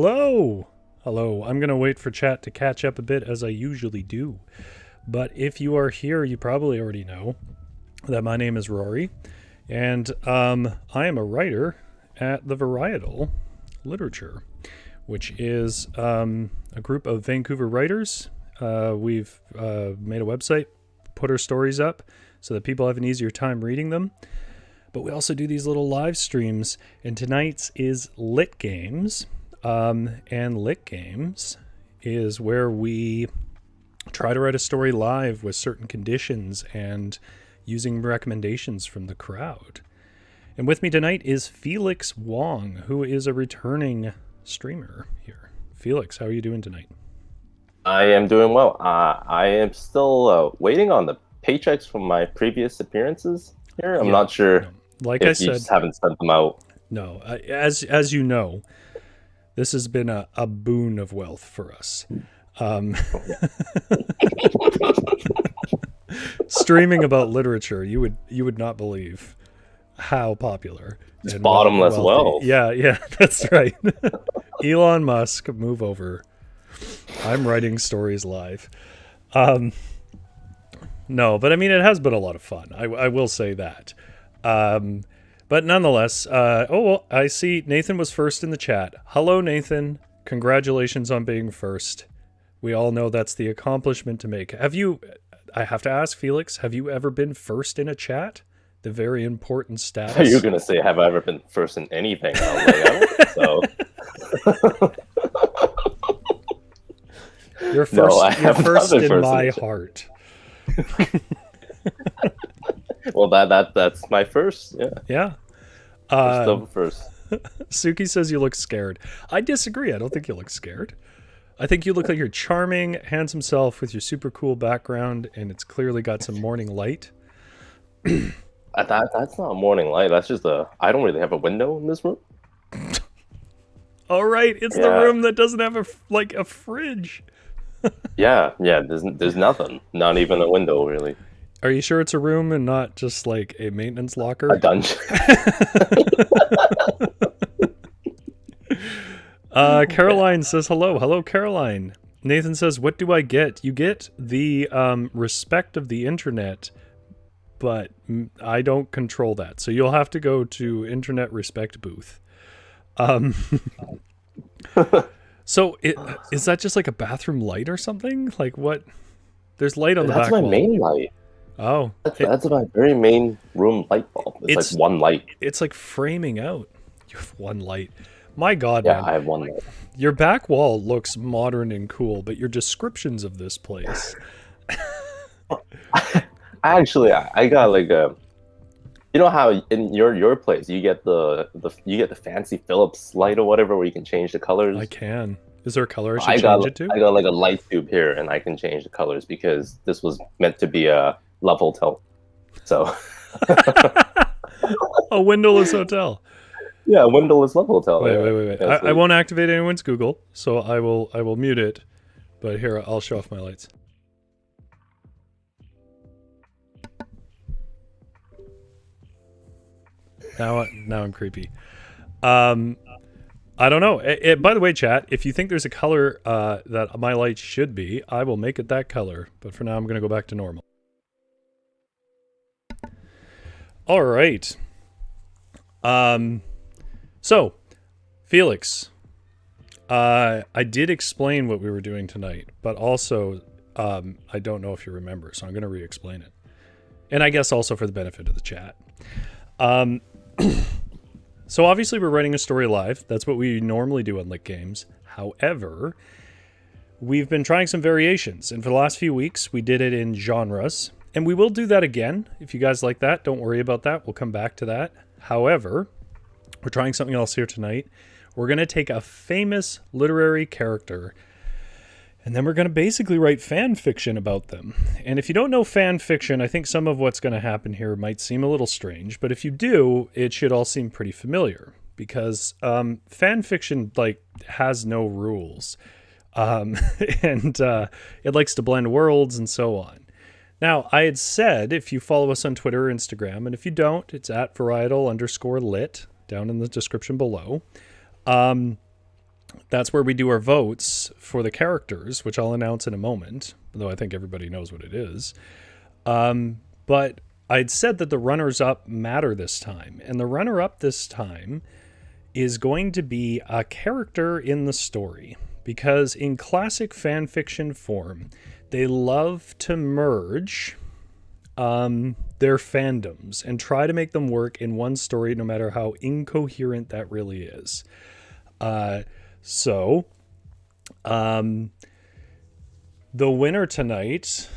Hello. Hello. I'm going to wait for chat to catch up a bit as I usually do. But if you are here, you probably already know that my name is Rory. And I am a writer at the Varietal Literature, which is a group of Vancouver writers. We've made a website, put our stories up so that people have an easier time reading them. But we also do these little live streams, and tonight's is Lit Games. And Lit Games is where we try to write a story live with certain conditions and using recommendations from the crowd. And with me tonight is Felix Wong, who is a returning streamer here. Felix, how are you doing tonight? I am doing well. I am still waiting on the paychecks from my previous appearances here. I'm not sure. No. Like if I you said, just haven't sent them out. No, as you know, this has been a boon of wealth for us. Streaming about literature, you would not believe how popular. It's bottomless wealth. Yeah, that's right. Elon Musk, move over. I'm writing stories live. No, but I mean, it has been a lot of fun. I will say that. But nonetheless, I see Nathan was first in the chat. Hello, Nathan. Congratulations on being first. We all know that's the accomplishment to make. I have to ask, Felix, have you ever been first in a chat? The very important status. Are you going to say, have I ever been first in anything? I don't think so. You're first in my heart. Well, that's my first. Yeah. Still first. Suki says you look scared. I disagree. I don't think you look scared. I think you look like you're charming, handsome self with your super cool background, and it's clearly got some morning light. That's not morning light. That's just I don't really have a window in this room. All right, it's the room that doesn't have a fridge. yeah. There's nothing. Not even a window, really. Are you sure it's a room and not just like a maintenance locker? A dungeon. Caroline says hello. Hello, Caroline. Nathan says, what do I get? You get the respect of the internet, but I don't control that. So you'll have to go to Internet Respect booth. So is that just like a bathroom light or something? Like what? There's light on the back wall. That's my main light. Oh. That's my very main room light bulb. It's like one light. It's like framing out. You have one light. My God, yeah, man. I have one light. Your back wall looks modern and cool, but your descriptions of this place. I got like a. You know how in your place you get the fancy Philips light or whatever where you can change the colors. I can. Is there a color I should change it to? I got like a light tube here, and I can change the colors because this was meant to be a love hotel. So. A windowless hotel. Yeah, a windowless love hotel. Wait. I won't activate anyone's Google, so I will mute it. But here, I'll show off my lights. Now I'm creepy. I don't know. By the way, chat, if you think there's a color that my light should be, I will make it that color. But for now, I'm going to go back to normal. All right. So, Felix, I did explain what we were doing tonight, but also I don't know if you remember, so I'm going to re-explain it. And I guess also for the benefit of the chat. So obviously we're writing a story live. That's what we normally do on Lit Games. However, we've been trying some variations, and for the last few weeks we did it in genres, and we will do that again. If you guys like that, don't worry about that. We'll come back to that. However, we're trying something else here tonight. We're going to take a famous literary character, and then we're going to basically write fan fiction about them. And if you don't know fan fiction, I think some of what's going to happen here might seem a little strange, but if you do, it should all seem pretty familiar, because fan fiction has no rules, and it likes to blend worlds and so on. Now, I had said, if you follow us on Twitter or Instagram, and if you don't, it's at varietal_lit down in the description below. that's where we do our votes for the characters, which I'll announce in a moment, though I think everybody knows what it is. But I'd said that the runners-up matter this time, and the runner-up this time is going to be a character in the story, because in classic fan fiction form, they love to merge their fandoms and try to make them work in one story, no matter how incoherent that really is. So, the winner tonight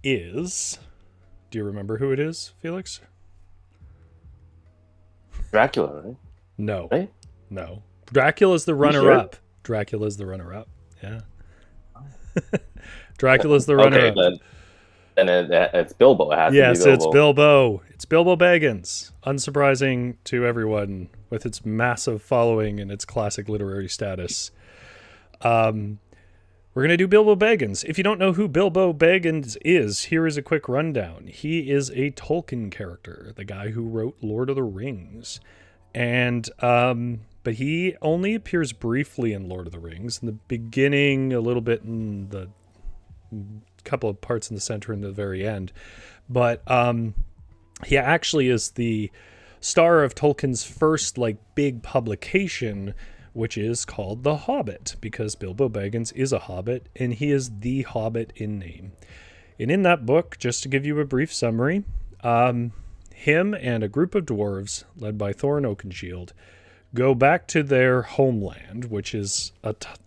is... Do you remember who it is, Felix? Dracula, right? No. Right? No. Dracula's the runner-up. Sure? Dracula's the runner-up. Yeah. Dracula's the runner-up. Okay, then it's Bilbo. It has to be yes, Bilbo. It's Bilbo. It's Bilbo Baggins. Unsurprising to everyone with its massive following and its classic literary status. We're going to do Bilbo Baggins. If you don't know who Bilbo Baggins is, here is a quick rundown. He is a Tolkien character, the guy who wrote Lord of the Rings. And, but he only appears briefly in Lord of the Rings. In the beginning, a little bit in the couple of parts in the center and the very end. But he actually is the star of Tolkien's first big publication, which is called The Hobbit, because Bilbo Baggins is a hobbit, and he is the Hobbit in name. And in that book, just to give you a brief summary, him and a group of dwarves, led by Thorin Oakenshield, go back to their homeland, which is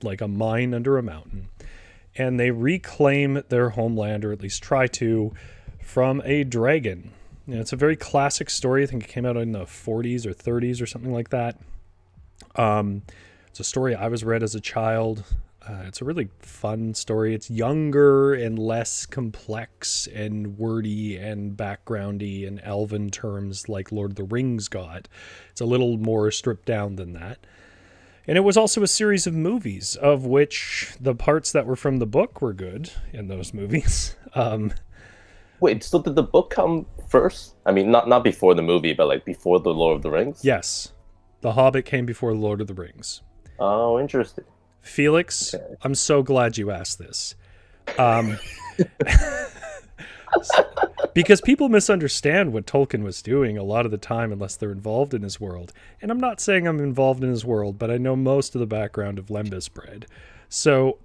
like a mine under a mountain, and they reclaim their homeland, or at least try to, from a dragon. It's a very classic story. I think it came out in the 40s or 30s or something like that. It's a story I was read as a child. It's a really fun story. It's younger and less complex and wordy and backgroundy and elven terms like Lord of the Rings got. It's a little more stripped down than that. And it was also a series of movies, of which the parts that were from the book were good in those movies. Wait, so did the book come first? I mean, not before the movie, but before the Lord of the Rings? Yes. The Hobbit came before Lord of the Rings. Oh, interesting. Felix, okay. I'm so glad you asked this. Because people misunderstand what Tolkien was doing a lot of the time unless they're involved in his world. And I'm not saying I'm involved in his world, but I know most of the background of Lembas bread. So,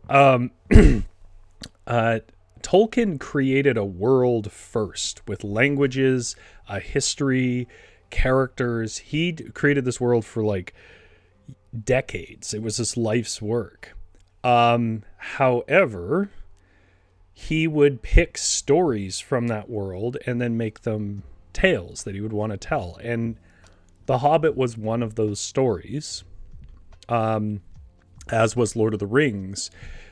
Tolkien created a world first with languages, a history, characters. He created this world for decades. It was his life's work. However, he would pick stories from that world and then make them tales that he would want to tell. And The Hobbit was one of those stories, as was Lord of the Rings.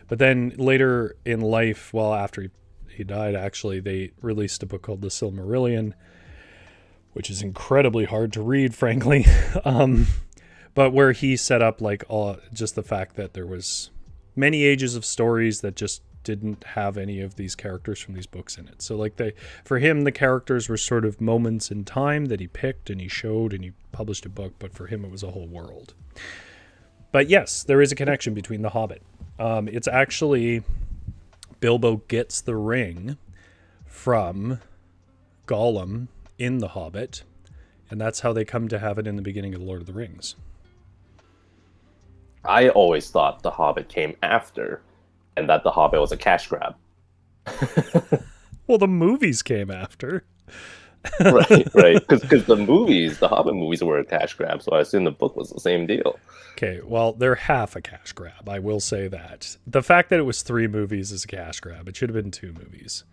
But then later in life, after he died, actually, they released a book called The Silmarillion, which is incredibly hard to read, frankly. But where he set up just the fact that there was many ages of stories that just didn't have any of these characters from these books in it. So for him, the characters were sort of moments in time that he picked and he showed and he published a book, but for him it was a whole world. But yes, there is a connection between The Hobbit. It's actually Bilbo gets the ring from Gollum in The Hobbit, and that's how they come to have it in the beginning of The Lord of the Rings. I always thought The Hobbit came after, and that The Hobbit was a cash grab. Well, the movies came after. right. Because the Hobbit movies were a cash grab, so I assume the book was the same deal. Okay, well, they're half a cash grab, I will say that. The fact that it was 3 movies is a cash grab. It should have been 2 movies.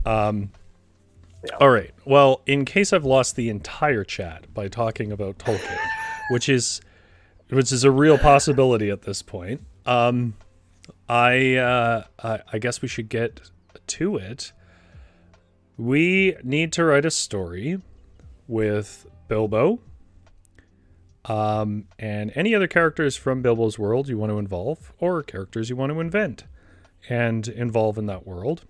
Yeah. All right. Well, in case I've lost the entire chat by talking about Tolkien, which is a real possibility at this point, I guess we should get to it. We need to write a story with Bilbo, and any other characters from Bilbo's world you want to involve, or characters you want to invent and involve in that world.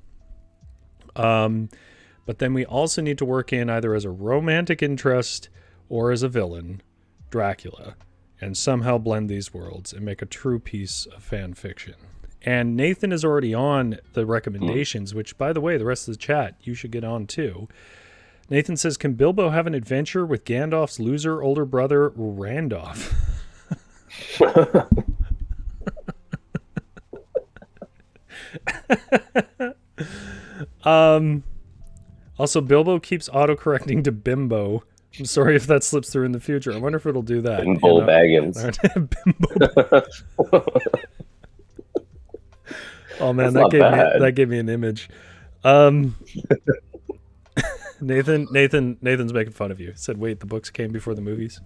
But then we also need to work in, either as a romantic interest or as a villain, Dracula. and somehow blend these worlds and make a true piece of fan fiction. And Nathan is already on the recommendations, which, by the way, the rest of the chat, you should get on too. Nathan says, can Bilbo have an adventure with Gandalf's loser older brother, Randolph? Also, Bilbo keeps autocorrecting to Bimbo. I'm sorry if that slips through in the future. I wonder if it'll do that. Bimbo Baggins. Bimbo. Oh man, that gave me an image. Nathan's making fun of you. Said, wait, the books came before the movies.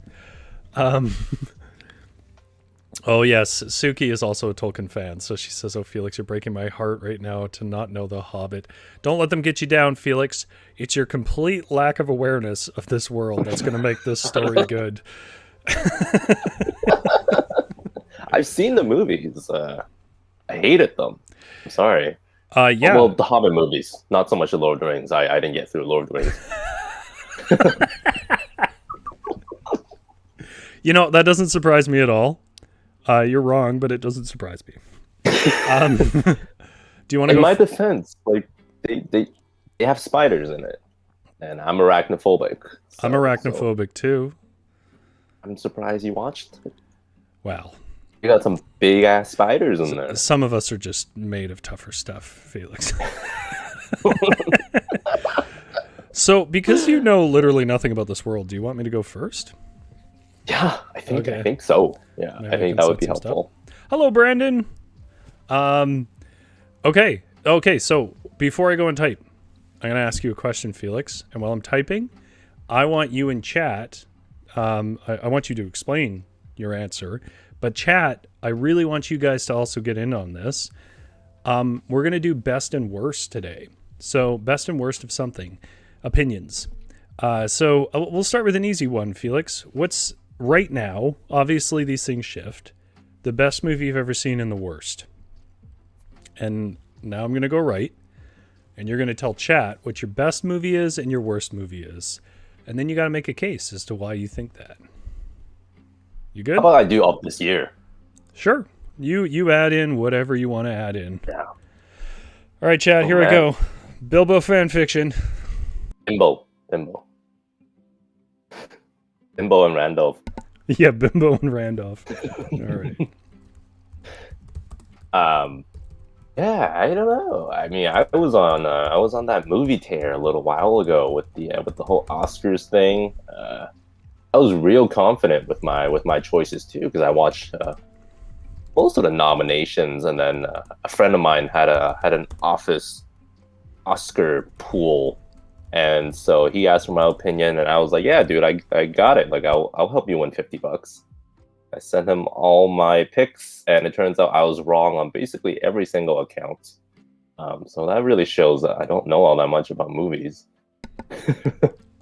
Oh yes, Suki is also a Tolkien fan, so she says, "Oh Felix, you're breaking my heart right now to not know The Hobbit. Don't let them get you down, Felix. It's your complete lack of awareness of this world that's going to make this story good." I've seen the movies. I hated them. I'm sorry. Yeah. Well, the Hobbit movies, not so much the Lord of the Rings. I didn't get through Lord of the Rings. You know, that doesn't surprise me at all. You're wrong, but it doesn't surprise me. Do you want to? In my defense, like they have spiders in it, and I'm arachnophobic. So, I'm arachnophobic too. I'm surprised you watched it. Wow. You got some big ass spiders in there. Some of us are just made of tougher stuff, Felix. So, because you know literally nothing about this world, do you want me to go first? Yeah, I think so. Yeah, maybe I think that would be helpful. Hello, Brandon. Okay. So before I go and type, I'm going to ask you a question, Felix. And while I'm typing, I want you in chat. I want you to explain your answer. But chat, I really want you guys to also get in on this. We're going to do best and worst today. So best and worst of something. Opinions. So we'll start with an easy one, Felix. What's right now, obviously these things shift, the best movie you've ever seen and the worst? And now I'm going to go right, and you're going to tell chat what your best movie is and your worst movie is. And then you got to make a case as to why you think that. You good? How about I do up this year? Sure. You add in whatever you want to add in. Yeah. All right, chat, here we go. Bilbo fan fiction. Bimbo and Randolph. Yeah, Bimbo and Randolph. All right. Yeah, I don't know. I mean, I was on that movie tear a little while ago with the whole Oscars thing. I was real confident with my choices too, because I watched most of the nominations, and then a friend of mine had an office Oscar pool. And so he asked for my opinion, and I was like, "Yeah, dude, I got it. Like, I'll help you win $50." I sent him all my picks, and it turns out I was wrong on basically every single account. So that really shows that I don't know all that much about movies.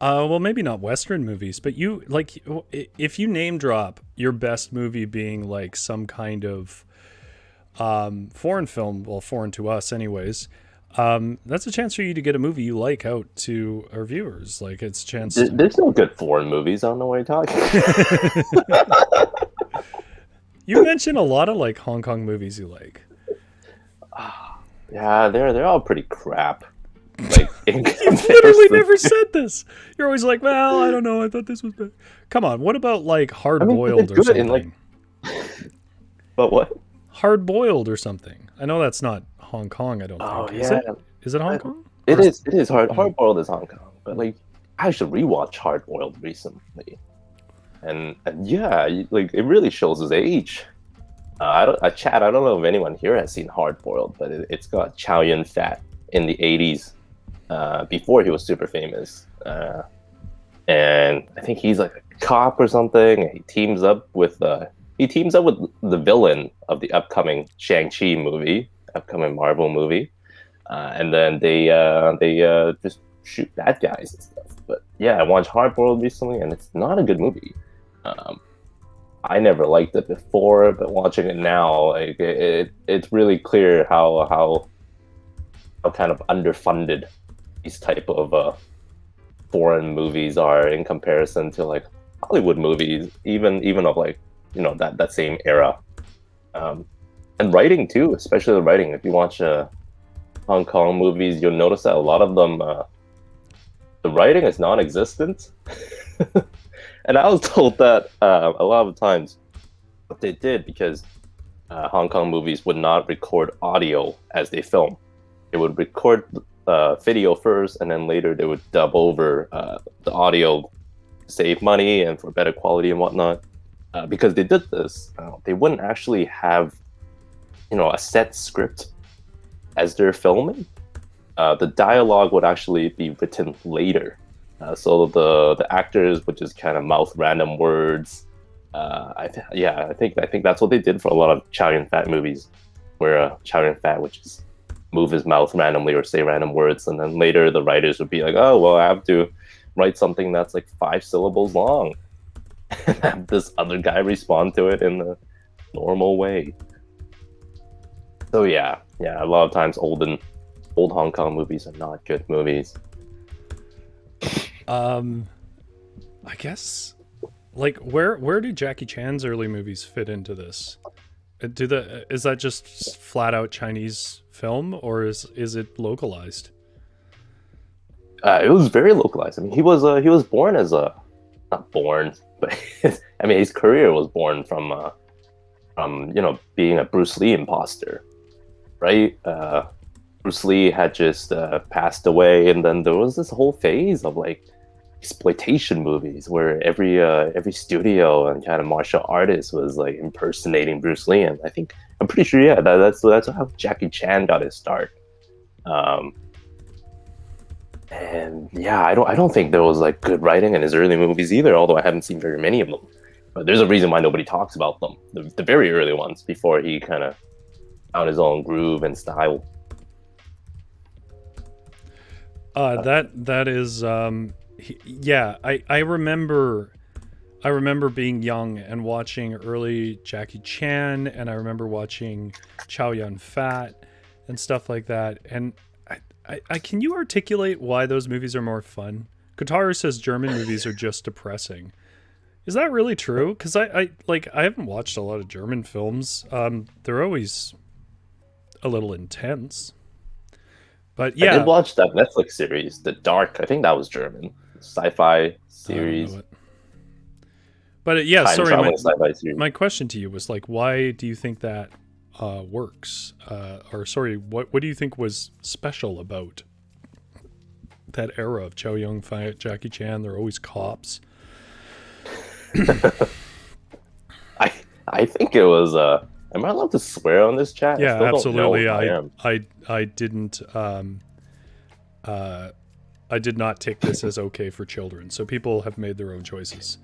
Well, maybe not Western movies, but you like if you name drop your best movie being like some kind of foreign film, well, foreign to us, anyways. That's a chance for you to get a movie you like out to our viewers. Like, it's a chance. There's no good foreign movies. I don't know what you're talking about. You mentioned a lot of like Hong Kong movies you like. Yeah, they're all pretty crap. Like, you've literally never said this. You're always like, well, I don't know. I thought this was bad. Come on, what about like Hard Boiled or something? Like... But what? Hard Boiled or something. I know that's not Hong Kong, I don't think. Oh, yeah. Is it Hong Kong? It is Hard Boiled is Hong Kong, but like I should rewatch Hard Boiled recently, and yeah, like it really shows his age. Chad, I don't know if anyone here has seen Hard Boiled, but it's got Chow Yun Fat in the '80s, before he was super famous, and I think he's like a cop or something. And he teams up with the villain of the upcoming Shang-Chi movie. Upcoming Marvel movie, and then they just shoot bad guys and stuff. But yeah, I watched Hard Boiled recently, and it's not a good movie. I never liked it before, but watching it now, like it's really clear how kind of underfunded these type of foreign movies are in comparison to like Hollywood movies, even of like that same era. And writing too, especially the writing. If you watch Hong Kong movies, you'll notice that a lot of them, the writing is non-existent. And I was told that a lot of times what they did, because Hong Kong movies would not record audio as they film. They would record video first, and then later they would dub over the audio to save money and for better quality and whatnot. Because they did this, they wouldn't actually have, a set script as they're filming. The dialogue would actually be written later. So the actors would just kind of mouth random words. I think that's what they did for a lot of Chow Yun-fat movies, where Chow Yun-fat would just move his mouth randomly or say random words, and then later the writers would be like, oh, well, I have to write something that's like 5 syllables long, and have this other guy respond to it in the normal way. So yeah, a lot of times old Hong Kong movies are not good movies. I guess, like, where do Jackie Chan's early movies fit into this? Is that just flat out Chinese film, or is it localized? It was very localized. I mean, he was born as not born, but his career was born from being a Bruce Lee imposter, right? Bruce Lee had just passed away, and then there was this whole phase of like exploitation movies where every studio and kind of martial artist was like impersonating Bruce Lee, and I'm pretty sure that's how Jackie Chan got his start. And yeah, I don't think there was like good writing in his early movies either, although I haven't seen very many of them. But there's a reason why nobody talks about them, the very early ones, before he kind of found his own groove and style. That is I remember being young and watching early Jackie Chan, and I remember watching Chow Yun-fat and stuff like that. And I can you articulate why those movies are more fun? Kotaru says German movies are just depressing. Is that really true? Because I haven't watched a lot of German films. They're always a little intense. But yeah, I did watch that Netflix series, The Dark. I think that was German sci-fi series. But yeah, sci-fi series. My question to you was like, why do you think that works? What do you think was special about that era of Chow Yun-fat, Jackie Chan? They're always cops. I think it was. Am I allowed to swear on this chat? Yeah, absolutely. I didn't. I did not take this as okay for children. So people have made their own choices.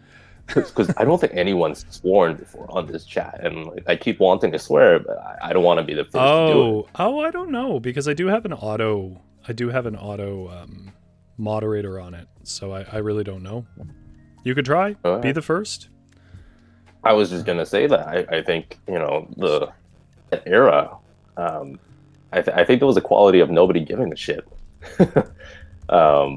Because I don't think anyone's sworn before on this chat, and like, I keep wanting to swear, but I don't want to be the first to do it. Oh, I don't know, because I do have an auto moderator on it, so I really don't know. You could try. Be the first. I was just gonna say that I think that era. I think there was a quality of nobody giving a shit. I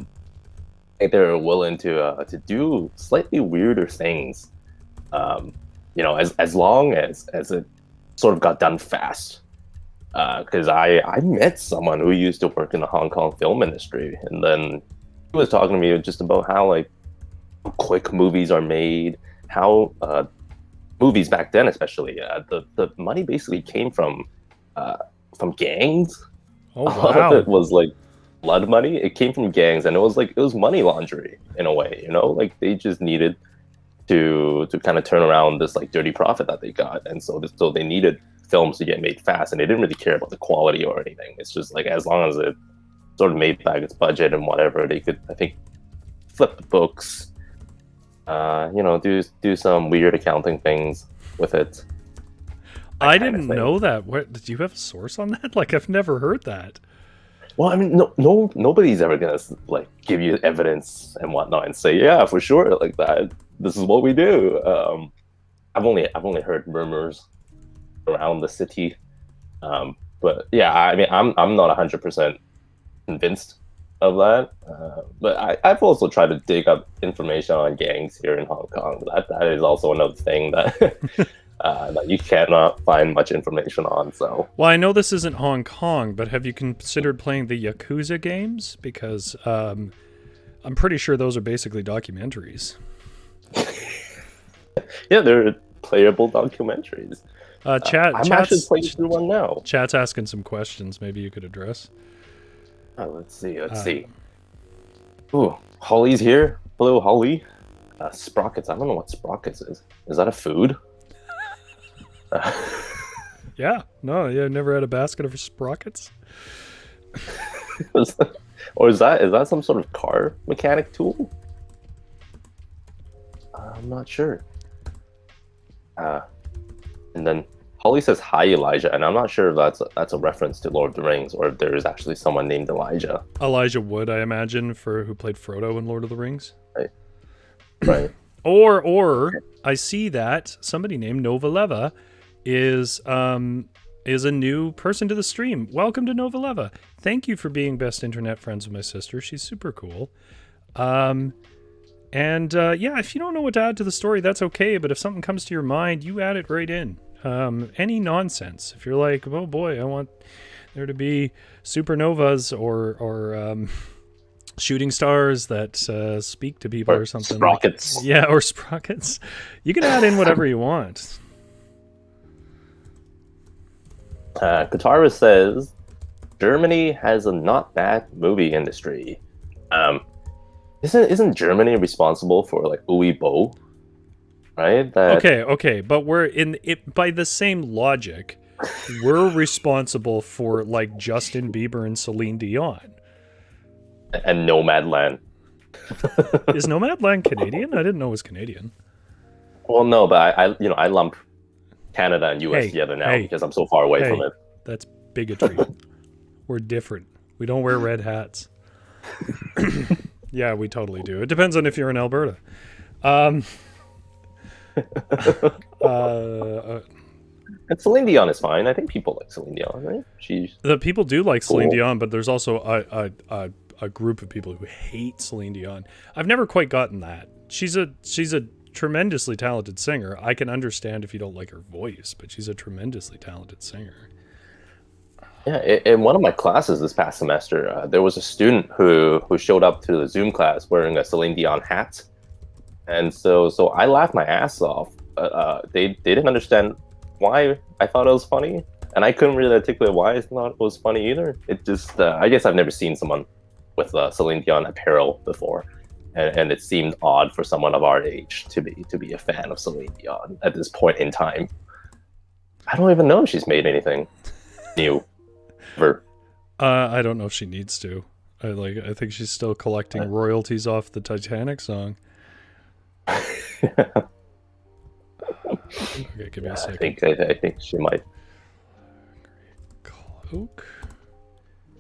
think they were willing to do slightly weirder things, as long as it sort of got done fast. Because I met someone who used to work in the Hong Kong film industry, and then he was talking to me just about how like quick movies are made, how movies back then, especially the money basically came from gangs. Oh wow! A lot of it was like blood money. It came from gangs, and it was money laundering in a way. Like they just needed to kind of turn around this like dirty profit that they got, and so they needed films to get made fast, and they didn't really care about the quality or anything. It's just like as long as it sort of made back its budget and whatever, they could, I think, flip the books. Do some weird accounting things with it. I didn't know that. What, did you have a source on that? Like, I've never heard that. Well, I mean, nobody's ever gonna like give you evidence and whatnot and say, yeah, for sure, like that. This is what we do. I've only heard murmurs around the city, but yeah, I mean, I'm not 100% convinced of that. But I've also tried to dig up information on gangs here in Hong Kong. That is also another thing that that you cannot find much information on. So, Well, I know this isn't Hong Kong, but have you considered playing the Yakuza games? Because I'm pretty sure those are basically documentaries. yeah, they're playable documentaries. I'm actually playing through one now. Chat's asking some questions. Maybe you could address. Let's see. Ooh, Holly's here. Hello, Holly. Sprockets. I don't know what Sprockets is. Is that a food? Yeah. No, you never had a basket of sprockets? Or is that some sort of car mechanic tool? I'm not sure. And then Holly says hi, Elijah, and I'm not sure if that's a reference to Lord of the Rings or if there is actually someone named Elijah. Elijah Wood, I imagine, who played Frodo in Lord of the Rings. Right. Or I see that somebody named Nova Leva is a new person to the stream. Welcome to Nova Leva. Thank you for being best internet friends with my sister. She's super cool. Yeah, if you don't know what to add to the story, that's okay. But if something comes to your mind, you add it right in. Any nonsense. If you're like, oh boy, I want there to be supernovas or shooting stars that speak to people or something. Sprockets. Or sprockets. You can add in whatever you want. Guitarist says Germany has a not bad movie industry. Isn't Germany responsible for like Uwe Boll? Right? Okay, but we're in it by the same logic. We're responsible for like Justin Bieber and Celine Dion. And Nomadland. Is Nomadland Canadian? I didn't know it was Canadian. Well, no, but I lump Canada and US together now because I'm so far away from it. That's bigotry. We're different. We don't wear red hats. Yeah, we totally do. It depends on if you're in Alberta. And Celine Dion is fine. I think people like Celine Dion, right? The people do like Celine Dion, but there's also a group of people who hate Celine Dion. I've never quite gotten that. She's a tremendously talented singer. I can understand if you don't like her voice, but she's a tremendously talented singer. Yeah, in one of my classes this past semester, there was a student who showed up to the Zoom class wearing a Celine Dion hat, and so I laughed my ass off. They didn't understand why I thought it was funny, and I couldn't really articulate why I thought it was funny either. It just I guess I've never seen someone with Celine Dion apparel before, and it seemed odd for someone of our age to be a fan of Celine Dion at this point in time. I don't even know if she's made anything new. I don't know if she needs to. I think she's still collecting royalties off the Titanic song. Okay, give me a second. I think she might. Cloak.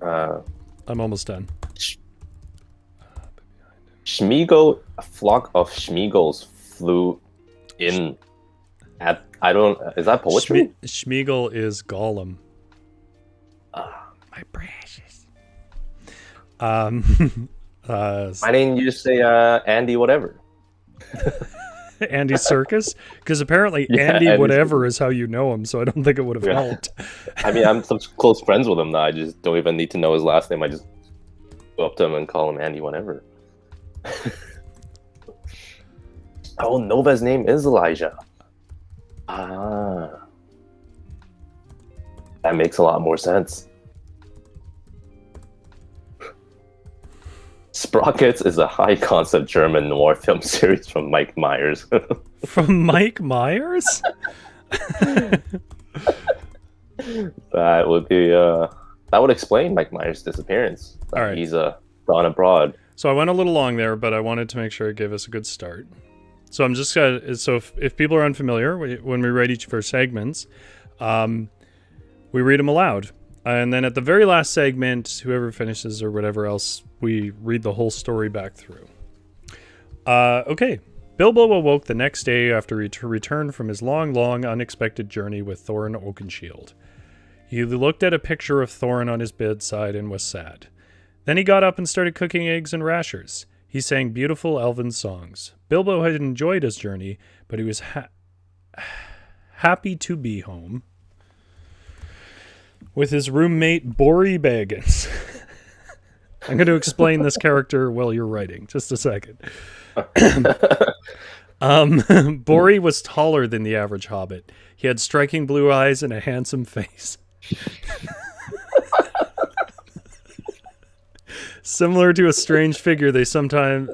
I'm almost done. Schmeagol, a flock of Schmeagles flew in at. I don't. Is that poetry? Schmeagol is Gollum. My precious. Why didn't you say Andy whatever? Andy Serkis? Because apparently Andy whatever is how you know him, so I don't think it would have helped. I mean, I'm such close friends with him that I just don't even need to know his last name. I just go up to him and call him Andy whatever. Oh, Nova's name is Elijah. That makes a lot more sense. Sprockets is a high-concept German noir film series from Mike Myers. From Mike Myers? That would explain Mike Myers' disappearance. All right. He's gone abroad. So I went a little long there, but I wanted to make sure it gave us a good start. So I'm just gonna. So if people are unfamiliar, when we read each of our segments, we read them aloud. And then at the very last segment, whoever finishes or whatever else, we read the whole story back through. Okay. Bilbo awoke the next day after he returned from his long, unexpected journey with Thorin Oakenshield. He looked at a picture of Thorin on his bedside and was sad. Then he got up and started cooking eggs and rashers. He sang beautiful elven songs. Bilbo had enjoyed his journey, but he was happy to be home with his roommate, Bori Baggins. I'm going to explain this character while you're writing. Just a second. Bori was taller than the average hobbit. He had striking blue eyes and a handsome face. Similar to a strange figure, they sometimes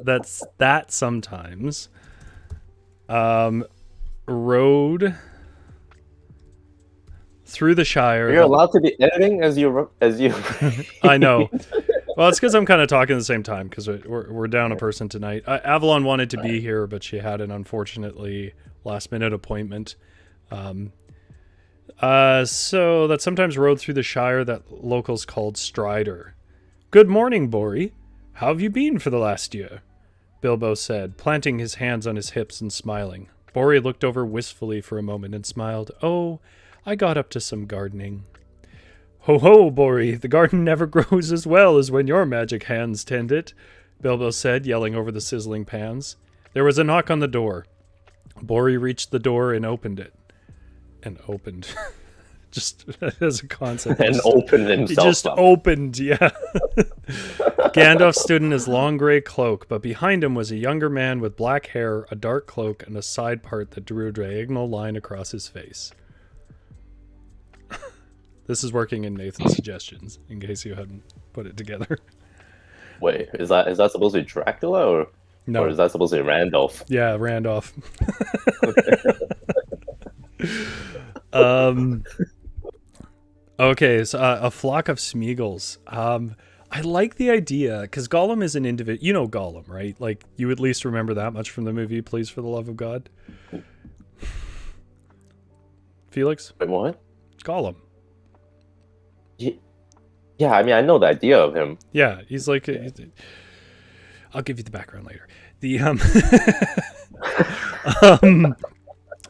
rode through the Shire. You're allowed to be editing as you. I know. Well, it's because I'm kind of talking at the same time because we're down a person tonight. Avalon wanted to be here, but she had an unfortunately last-minute appointment. So that sometimes rode through the Shire that locals called Strider. Good morning, Bori. How have you been for the last year? Bilbo said, planting his hands on his hips and smiling. Bori looked over wistfully for a moment and smiled. Oh, I got up to some gardening. Ho ho, Bori, the garden never grows as well as when your magic hands tend it, Bilbo said, yelling over the sizzling pans. There was a knock on the door. Bori reached the door and opened it. Just as a concept. And opened himself. He just opened, yeah. Gandalf stood in his long gray cloak, but behind him was a younger man with black hair, a dark cloak, and a side part that drew a diagonal line across his face. This is working in Nathan's suggestions, in case you hadn't put it together. Wait, is that supposed to be Dracula or no? Or is that supposed to be Randolph? Yeah, Randolph. Okay, so a flock of Smeagol's. I like the idea because Gollum is an individual. You know Gollum, right? Like you at least remember that much from the movie. Please, for the love of God, Felix. Wait, what? Gollum. Yeah, I mean, I know the idea of him. Yeah, he's like. I'll give you the background later.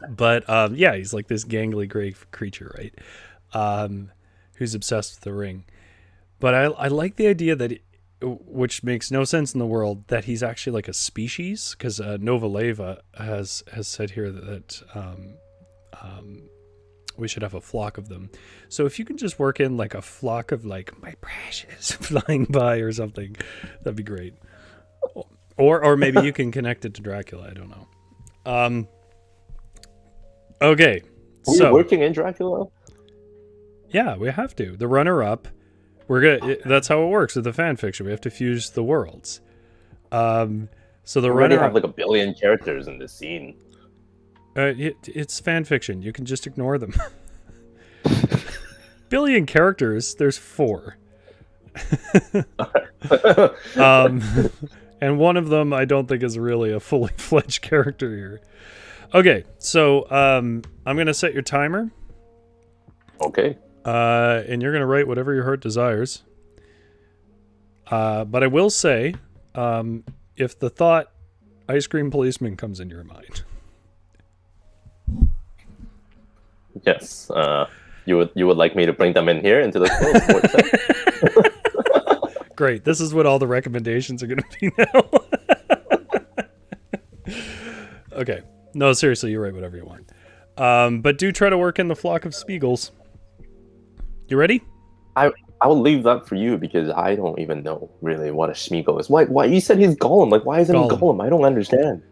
But yeah, he's like this gangly gray creature, right? Who's obsessed with the ring. But I like the idea that, which makes no sense in the world, that he's actually like a species, because Nova Leva has said here that we should have a flock of them. So if you can just work in like a flock of like my precious flying by or something, that'd be great. Or maybe you can connect it to Dracula. I don't know. Okay. Are you working in Dracula? Yeah, we have to. The runner-up, that's how it works with the fan fiction. We have to fuse the worlds. So the runner have like 1 billion characters in this scene. It's fan fiction. You can just ignore them. Billion characters. There's 4. And one of them I don't think is really a fully fledged character here. Okay, so I'm gonna set your timer. Okay. And you're gonna write whatever your heart desires. But I will say, if the thought ice cream policeman comes into your mind. Yes. You would like me to bring them in here into the Great. This is what all the recommendations are going to be now. Okay. No, seriously, you write whatever you want. But do try to work in the flock of Smeagol's. You ready? I will leave that for you because I don't even know really what a Smeagol is. Why you said he's Gollum? Like, why isn't he Gollum? I don't understand.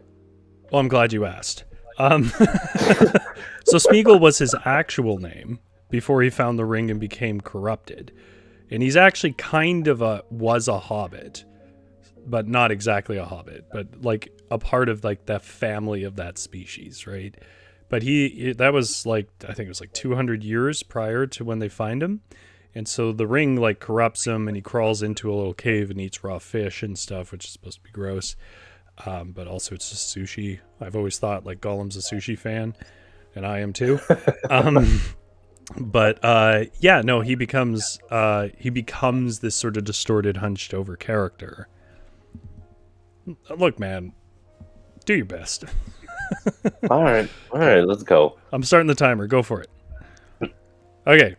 Well, I'm glad you asked. So Smeagol was his actual name before he found the ring and became corrupted. And he's actually kind of was a hobbit, but not exactly a hobbit, but like a part of like the family of that species, right? But that was like, I think it was like 200 years prior to when they find him. And so the ring like corrupts him and he crawls into a little cave and eats raw fish and stuff, which is supposed to be gross. But also it's just sushi. I've always thought like Gollum's a sushi fan, and I am too. But yeah, no, he becomes this sort of distorted, hunched over character. Look, man, do your best. All right, let's go. I'm starting the timer. Go for it. Okay,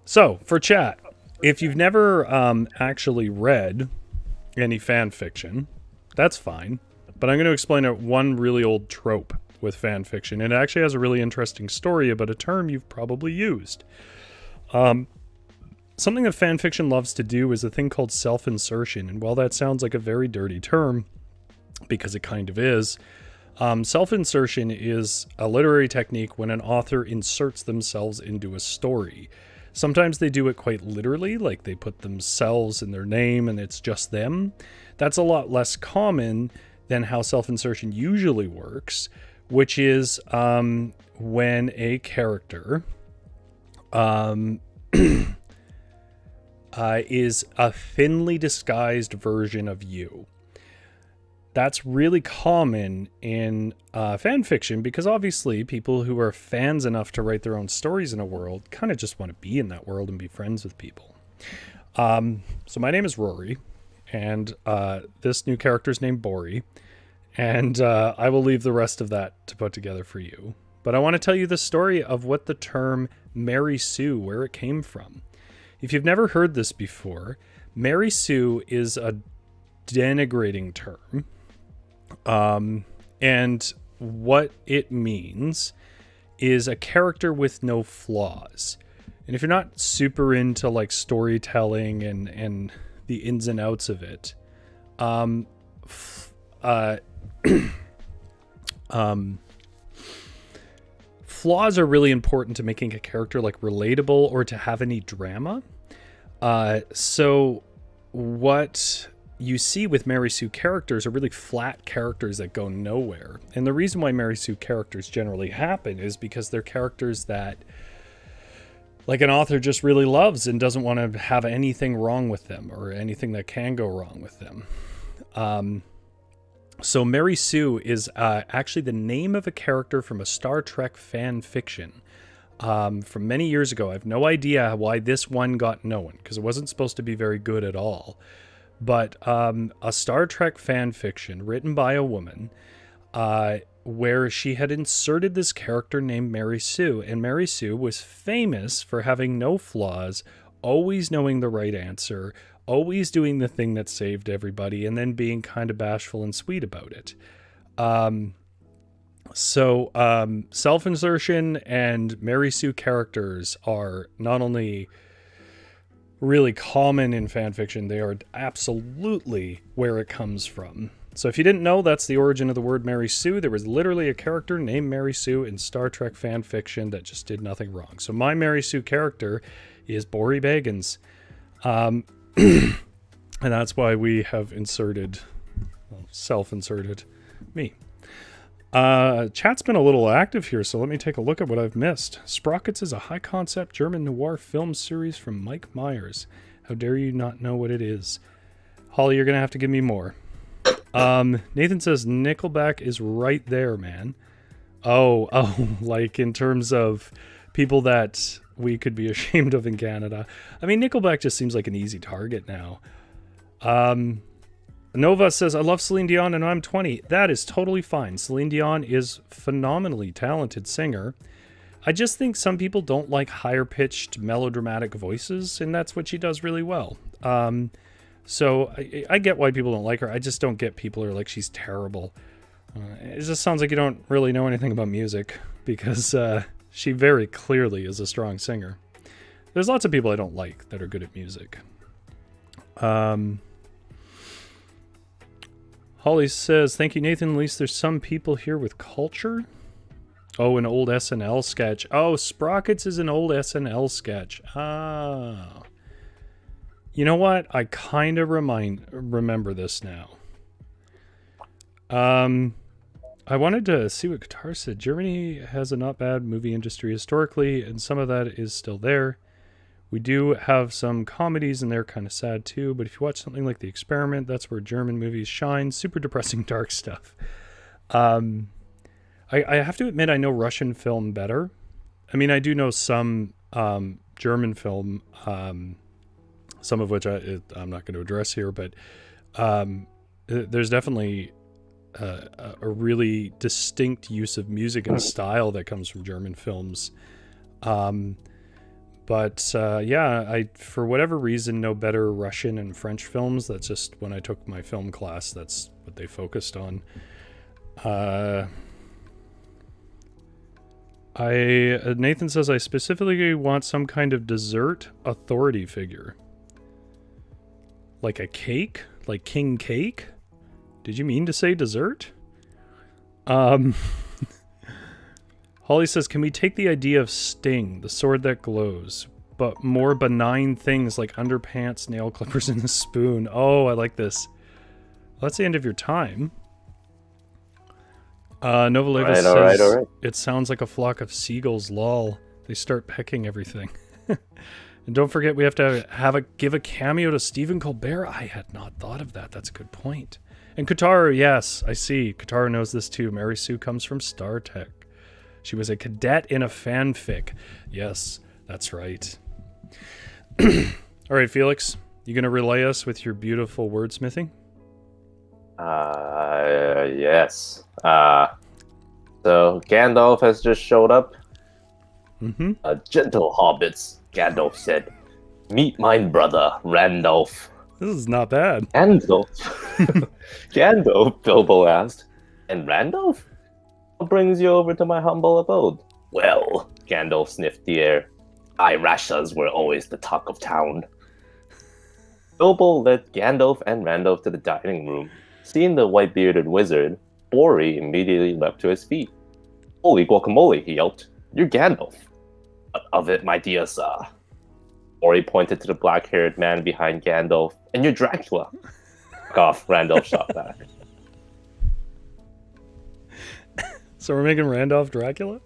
so for chat, If you've never actually read any fan fiction, that's fine. But I'm going to explain one really old trope with fan fiction. And it actually has a really interesting story about a term you've probably used. Something that fan fiction loves to do is a thing called self-insertion. And while that sounds like a very dirty term, because it kind of is, self-insertion is a literary technique when an author inserts themselves into a story. Sometimes they do it quite literally, like they put themselves in their name and it's just them. That's a lot less common than how self-insertion usually works, which is when a character is a thinly disguised version of you. That's really common in fan fiction because obviously people who are fans enough to write their own stories in a world kind of just want to be in that world and be friends with people. So my name is Rory, and this new character is named Bori, and I will leave the rest of that to put together for you. But I want to tell you the story of what the term Mary Sue, where it came from. If you've never heard this before, Mary Sue is a denigrating term. And what it means is a character with no flaws. And if you're not super into like storytelling and the ins and outs of it, flaws are really important to making a character like relatable or to have any drama. So what you see with Mary Sue characters are really flat characters that go nowhere. And the reason why Mary Sue characters generally happen is because they're characters that like an author just really loves and doesn't want to have anything wrong with them or anything that can go wrong with them. So Mary Sue is actually the name of a character from a Star Trek fan fiction from many years ago. I have no idea why this one got known because it wasn't supposed to be very good at all. But a Star Trek fan fiction written by a woman where she had inserted this character named Mary Sue. And Mary Sue was famous for having no flaws, always knowing the right answer, always doing the thing that saved everybody, and then being kind of bashful and sweet about it. So self-insertion and Mary Sue characters are not only really common in fan fiction, they are absolutely where it comes from. So if you didn't know, that's the origin of the word Mary Sue. There was literally a character named Mary Sue in Star Trek fan fiction that just did nothing wrong. So my Mary Sue character is Bori Bagans. And that's why we have self-inserted me. Chat's been a little active here, so let me take a look at what I've missed. Sprockets is a high-concept German noir film series from Mike Myers. How dare you not know what it is? Holly, you're going to have to give me more. Nathan says Nickelback is right there, man. Oh, like in terms of people that we could be ashamed of in Canada. I mean, Nickelback just seems like an easy target now. Nova says, I love Celine Dion and I'm 20. That is totally fine. Celine Dion is phenomenally talented singer. I just think some people don't like higher-pitched, melodramatic voices, and that's what she does really well. So I get why people don't like her. I just don't get people who are like, she's terrible. It just sounds like you don't really know anything about music, because she very clearly is a strong singer. There's lots of people I don't like that are good at music. Holly says, thank you, Nathan. At least there's some people here with culture. Oh, an old SNL sketch. Oh, Sprockets is an old SNL sketch. Ah. You know what? I kind of remember this now. I wanted to see what Qatar said. Germany has a not bad movie industry historically, and some of that is still there. We do have some comedies, and they're kind of sad too. But if you watch something like The Experiment, that's where German movies shine. Super depressing, dark stuff. I have to admit, I know Russian film better. I mean, I do know some German film, some of which I'm not going to address here, but there's definitely a really distinct use of music and style that comes from German films. But yeah, I for whatever reason know better Russian and French films. That's just when I took my film class. That's what they focused on. Nathan says I specifically want some kind of dessert authority figure, like a cake, like king cake. Did you mean to say dessert? Holly says, can we take the idea of Sting, the sword that glows, but more benign things like underpants, nail clippers, and a spoon? Oh, I like this. Well, that's the end of your time. Novaleva says, all right. It sounds like a flock of seagulls, lol. They start pecking everything. And don't forget, we have to give a cameo to Stephen Colbert. I had not thought of that. That's a good point. And Kataru, yes, I see. Kataru knows this too. Mary Sue comes from Star Trek. She was a cadet in a fanfic. Yes, that's right. All right, Felix, you going to relay us with your beautiful wordsmithing? Yes. So Gandalf has just showed up. Mm-hmm. Gentle hobbits, Gandalf said. Meet mine brother, Randolph. This is not bad. Gandalf? Gandalf, Bilbo asked. And Randolph? What brings you over to my humble abode? Well, Gandalf sniffed the air. I Rashas were always the talk of town. Bilbo led Gandalf and Randolph to the dining room. Seeing the white-bearded wizard, Ori immediately leapt to his feet. Holy guacamole, he yelped. You're Gandalf. What of it, my dear sir? Ori pointed to the black-haired man behind Gandalf. And you're Dracula. Fuck off, Randolph shot back. So we're making Randolph Dracula?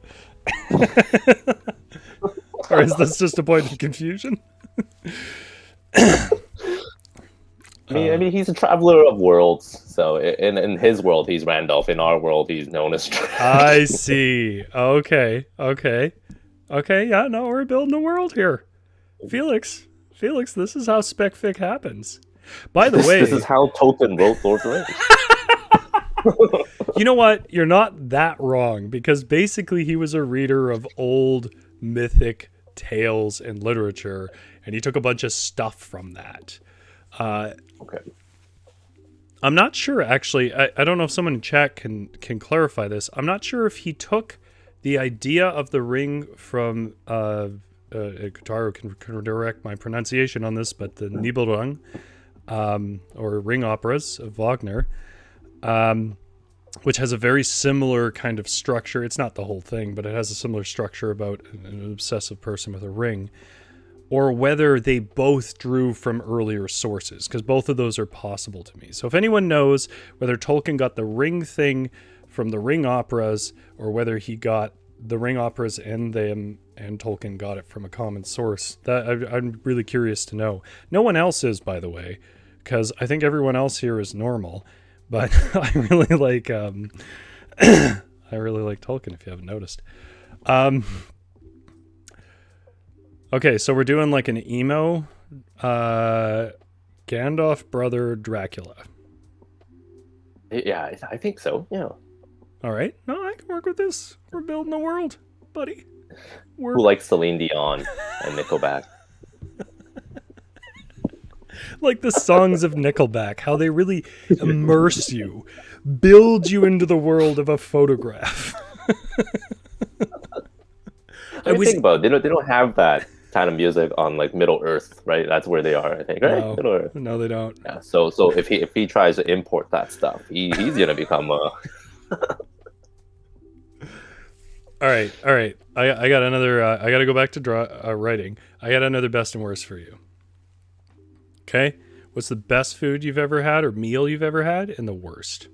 Or is this just a point of confusion? I mean, he's a traveler of worlds. So in his world, he's Randolph. In our world, he's known as Dracula. I see. Okay. Yeah, no, we're building a world here. Felix, this is how specfic happens. By the way... This is how Tolkien wrote Lord of the Rings. You know what? You're not that wrong, because basically he was a reader of old mythic tales and literature, and he took a bunch of stuff from that. Okay. I'm not sure, actually. I don't know if someone in chat can clarify this. I'm not sure if he took the idea of the ring from... Kataru can direct my pronunciation on this, but the Nibelung, or ring operas of Wagner, which has a very similar kind of structure. It's not the whole thing, but it has a similar structure about an obsessive person with a ring, or whether they both drew from earlier sources, because both of those are possible to me. So if anyone knows whether Tolkien got the ring thing from the ring operas, or whether he got the ring operas and Tolkien got it from a common source, that I'm really curious to know. No one else is, by the way, because I think everyone else here is normal. But I really like Tolkien, if you haven't noticed. Okay, so we're doing like an emo Gandalf brother Dracula. Yeah, I think so. Yeah. All right. No, I can work with this. We're building a world, buddy. Who likes Celine Dion and Nickelback? Like the songs of Nickelback, how they really immerse you, build you into the world of a photograph. Think about it. They don't have that kind of music on like Middle Earth, right? That's where they are, I think, right? No, they don't. Yeah. So if he tries to import that stuff, he's gonna become a. All right. I got another. I got to go back to writing. I got another best and worst for you. Okay, what's the best food you've ever had or meal you've ever had, and the worst?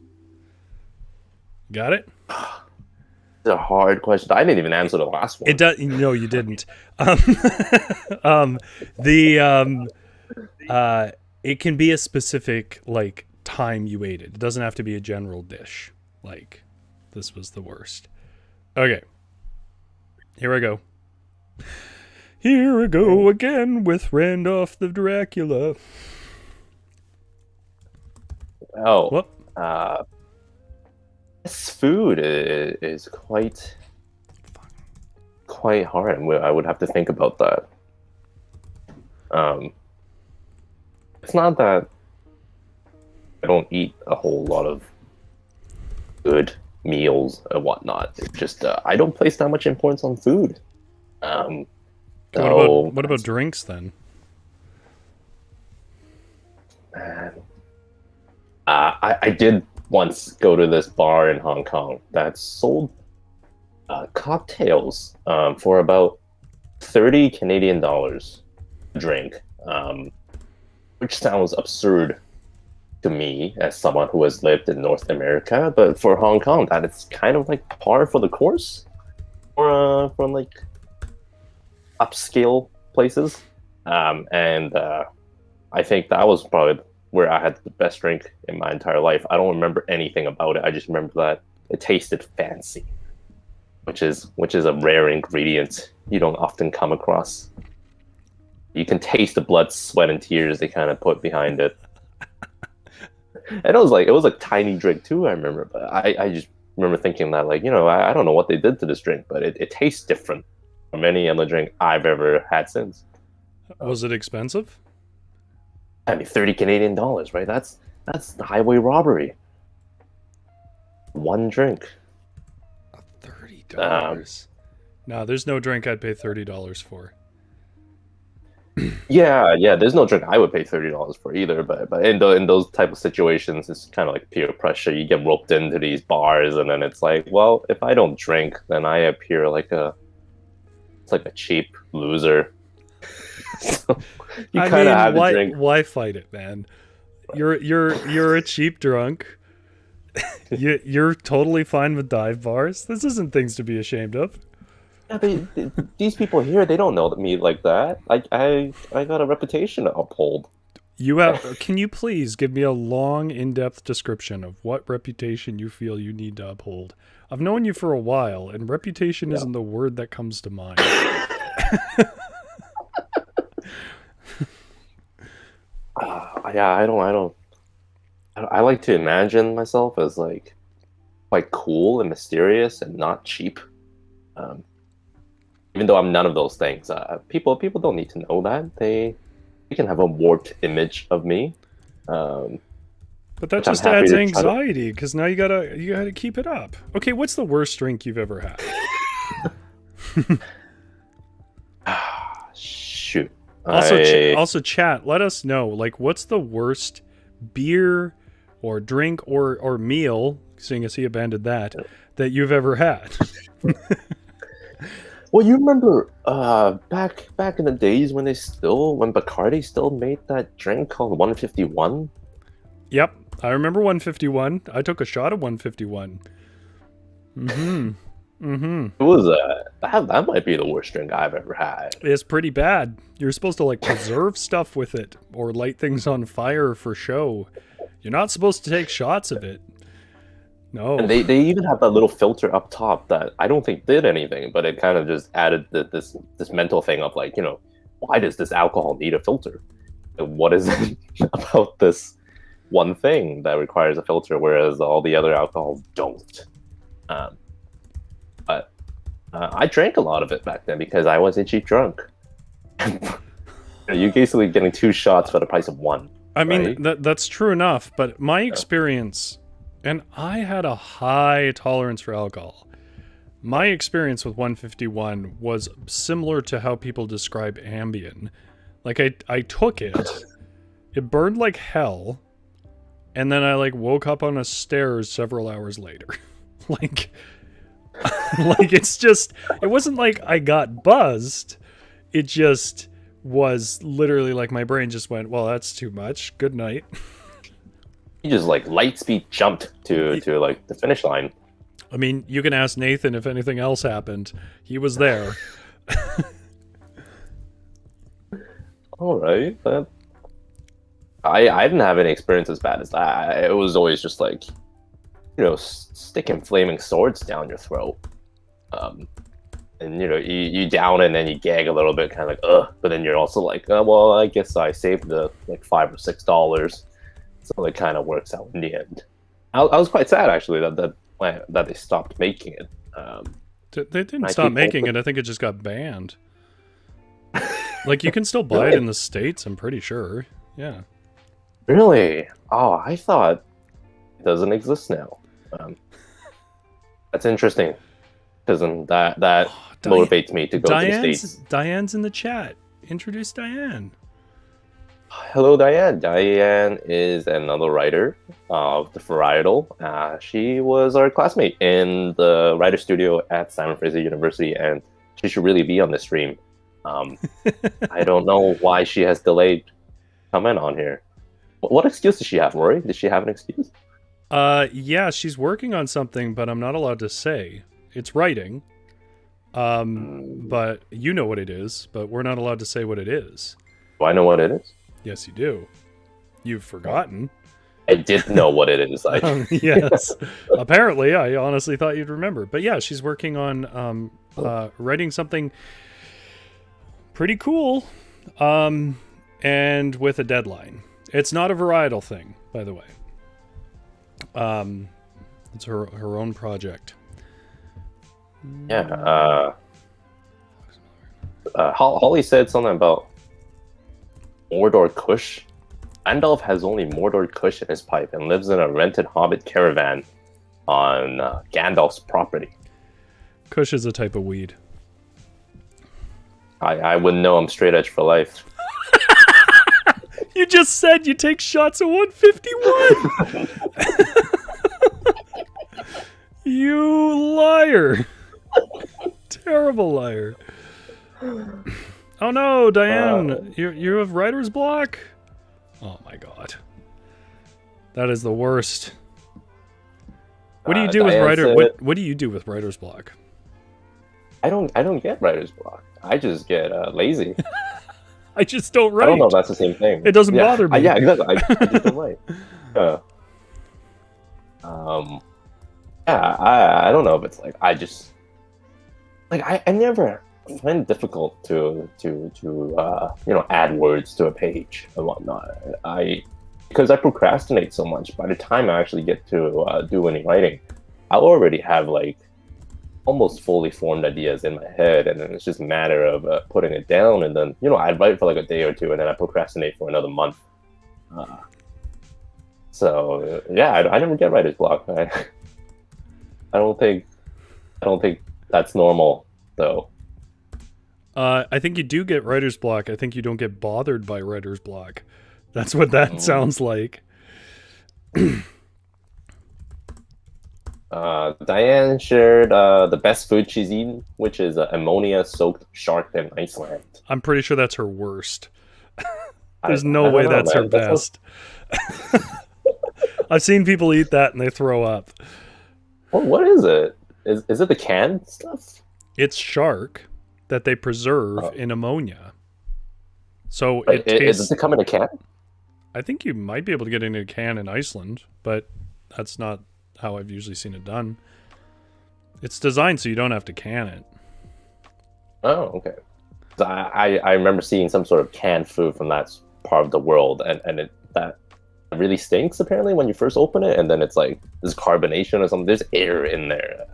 Got it? It's a hard question. I didn't even answer the last one. It does. No, you didn't. It can be a specific like time you ate it. It doesn't have to be a general dish. Like, this was the worst. Okay, here I go. Here I go again with Randolph the Dracula. Oh, this food is quite hard. I would have to think about that. Um, it's not that I don't eat a whole lot of good meals and whatnot. It's just I don't place that much importance on food. Um, so What about drinks then? man, I did once go to this bar in Hong Kong that sold cocktails for about 30 Canadian dollars a drink, which sounds absurd to me as someone who has lived in North America, but for Hong Kong, that is kind of like par for the course for like upscale places. And I think that was probably where I had the best drink in my entire life. I don't remember anything about it. I just remember that it tasted fancy, which is a rare ingredient you don't often come across. You can taste the blood, sweat, and tears they kind of put behind it. And it was a tiny drink too, I remember. But I just remember thinking that, like, I don't know what they did to this drink, but it tastes different from any other drink I've ever had since. Was it expensive? I mean, 30 Canadian dollars, right? That's highway robbery. One drink. $30. No, there's no drink I'd pay $30 for. Yeah. There's no drink I would pay $30 for either. But in those type of situations, it's kind of like peer pressure. You get roped into these bars, and then it's like, well, if I don't drink, then I appear like a cheap loser. So you kind of have to drink. Why fight it, man? You're a cheap drunk. You're totally fine with dive bars. This isn't things to be ashamed of. Yeah, these people here, they don't know me like that. I got a reputation to uphold. Can you please give me a long, in-depth description of what reputation you feel you need to uphold? I've known you for a while, and reputation isn't the word that comes to mind. I like to imagine myself as like quite cool and mysterious and not cheap. Even though I'm none of those things, people don't need to know that. They can have a warped image of me. But that just adds anxiety because now you gotta keep it up. Okay, what's the worst drink you've ever had? Shoot. Also, chat. Let us know. Like, what's the worst beer or drink or meal? Seeing as he abandoned that you've ever had. Well, you remember back in the days when Bacardi still made that drink called 151? Yep, I remember 151. I took a shot of 151. It was that might be the worst drink I've ever had. It's pretty bad. You're supposed to like preserve stuff with it or light things on fire for show. You're not supposed to take shots of it. No. And they even have that little filter up top that I don't think did anything, but it kind of just added this mental thing of like, why does this alcohol need a filter? And what is it about this one thing that requires a filter, whereas all the other alcohols don't? But I drank a lot of it back then because I was a cheap drunk. You're basically getting 2 shots for the price of 1. I mean, right? that's true enough, but my experience... And I had a high tolerance for alcohol. My experience with 151 was similar to how people describe Ambien. Like, I took it, it burned like hell, and then I, like, woke up on a stairs several hours later. like, it's just... It wasn't like I got buzzed. It just was literally like my brain just went, well, that's too much. Good night. You just like light speed jumped to like the finish line. I mean, you can ask Nathan if anything else happened. He was there. All right. I didn't have any experience as bad as that. It was always just like, sticking flaming swords down your throat. And you down it and then you gag a little bit, kind of like, ugh. But then you're also like, well, I guess I saved the like $5 or $6. So it kind of works out in the end. I was quite sad actually that they stopped making it. They didn't stop making it. I think it just got banned. Like, you can still buy it in the States, I'm pretty sure. Yeah. Really? Oh, I thought it doesn't exist now. Um, that's interesting. Doesn't that motivates me to go to the States? Diane's in the chat. Introduce Diane. Hello, Diane. Diane is another writer of the Varietal. She was our classmate in the writer studio at Simon Fraser University, and she should really be on the stream. I don't know why she has delayed coming on here. What excuse does she have, Rory? Did she have an excuse? Yeah, she's working on something, but I'm not allowed to say. It's writing. But you know what it is, but we're not allowed to say what it is. Do I know what it is? Yes, you do. You've forgotten. I did know what it is. Yes. Apparently, I honestly thought you'd remember. But yeah, she's working on writing something pretty cool, and with a deadline. It's not a varietal thing, by the way. It's her own project. Yeah. Holly said something about Mordor Kush. Gandalf has only Mordor Kush in his pipe and lives in a rented hobbit caravan on Gandalf's property. Kush is a type of weed. I wouldn't know. I'm straight edge for life. You just said you take shots at 151. You liar. Terrible liar. Oh no, Diane, you have writer's block? Oh my god. That is the worst. What do you do with what do you do with writer's block? I don't get writer's block. I just get lazy. I just don't write. I don't know if that's the same thing. It doesn't bother me. Yeah, exactly. I just don't write. I don't know if it's like I just like I never find it difficult to add words to a page and whatnot. Because I procrastinate so much. By the time I actually get to do any writing, I already have like almost fully formed ideas in my head, and then it's just a matter of putting it down, and then I write for like a day or two, and then I procrastinate for another month. So yeah, I never get writer's block. I don't think that's normal though. I think you do get writer's block. I think you don't get bothered by writer's block. That's what that sounds like. Diane shared the best food she's eaten, which is ammonia-soaked shark in Iceland. I'm pretty sure that's her worst. There's no way that's her best. I've seen people eat that and they throw up. Well, what is it? Is it the canned stuff? It's shark that they preserve in ammonia. So it tastes... Does it come in a can? I think you might be able to get it in a can in Iceland, but that's not how I've usually seen it done. It's designed so you don't have to can it. Oh, okay. I remember seeing some sort of canned food from that part of the world, and that really stinks apparently when you first open it, and then it's like there's carbonation or something. There's air in there,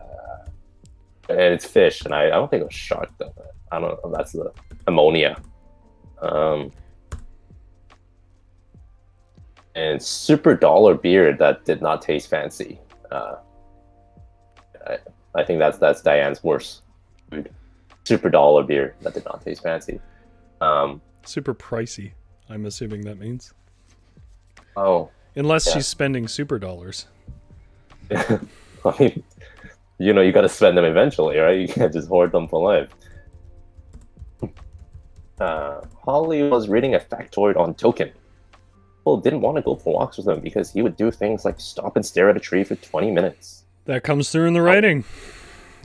and it's fish, and I don't think it was shark though. I don't know if that's the ammonia. And super dollar beer that did not taste fancy. I think that's Diane's worst food. Super dollar beer that did not taste fancy. Super pricey, I'm assuming that means. Oh. Unless she's spending super dollars. I mean, you got to spend them eventually, right? You can't just hoard them for life. Holly was reading a factoid on Token. People didn't want to go for walks with him because he would do things like stop and stare at a tree for 20 minutes. That comes through in the writing.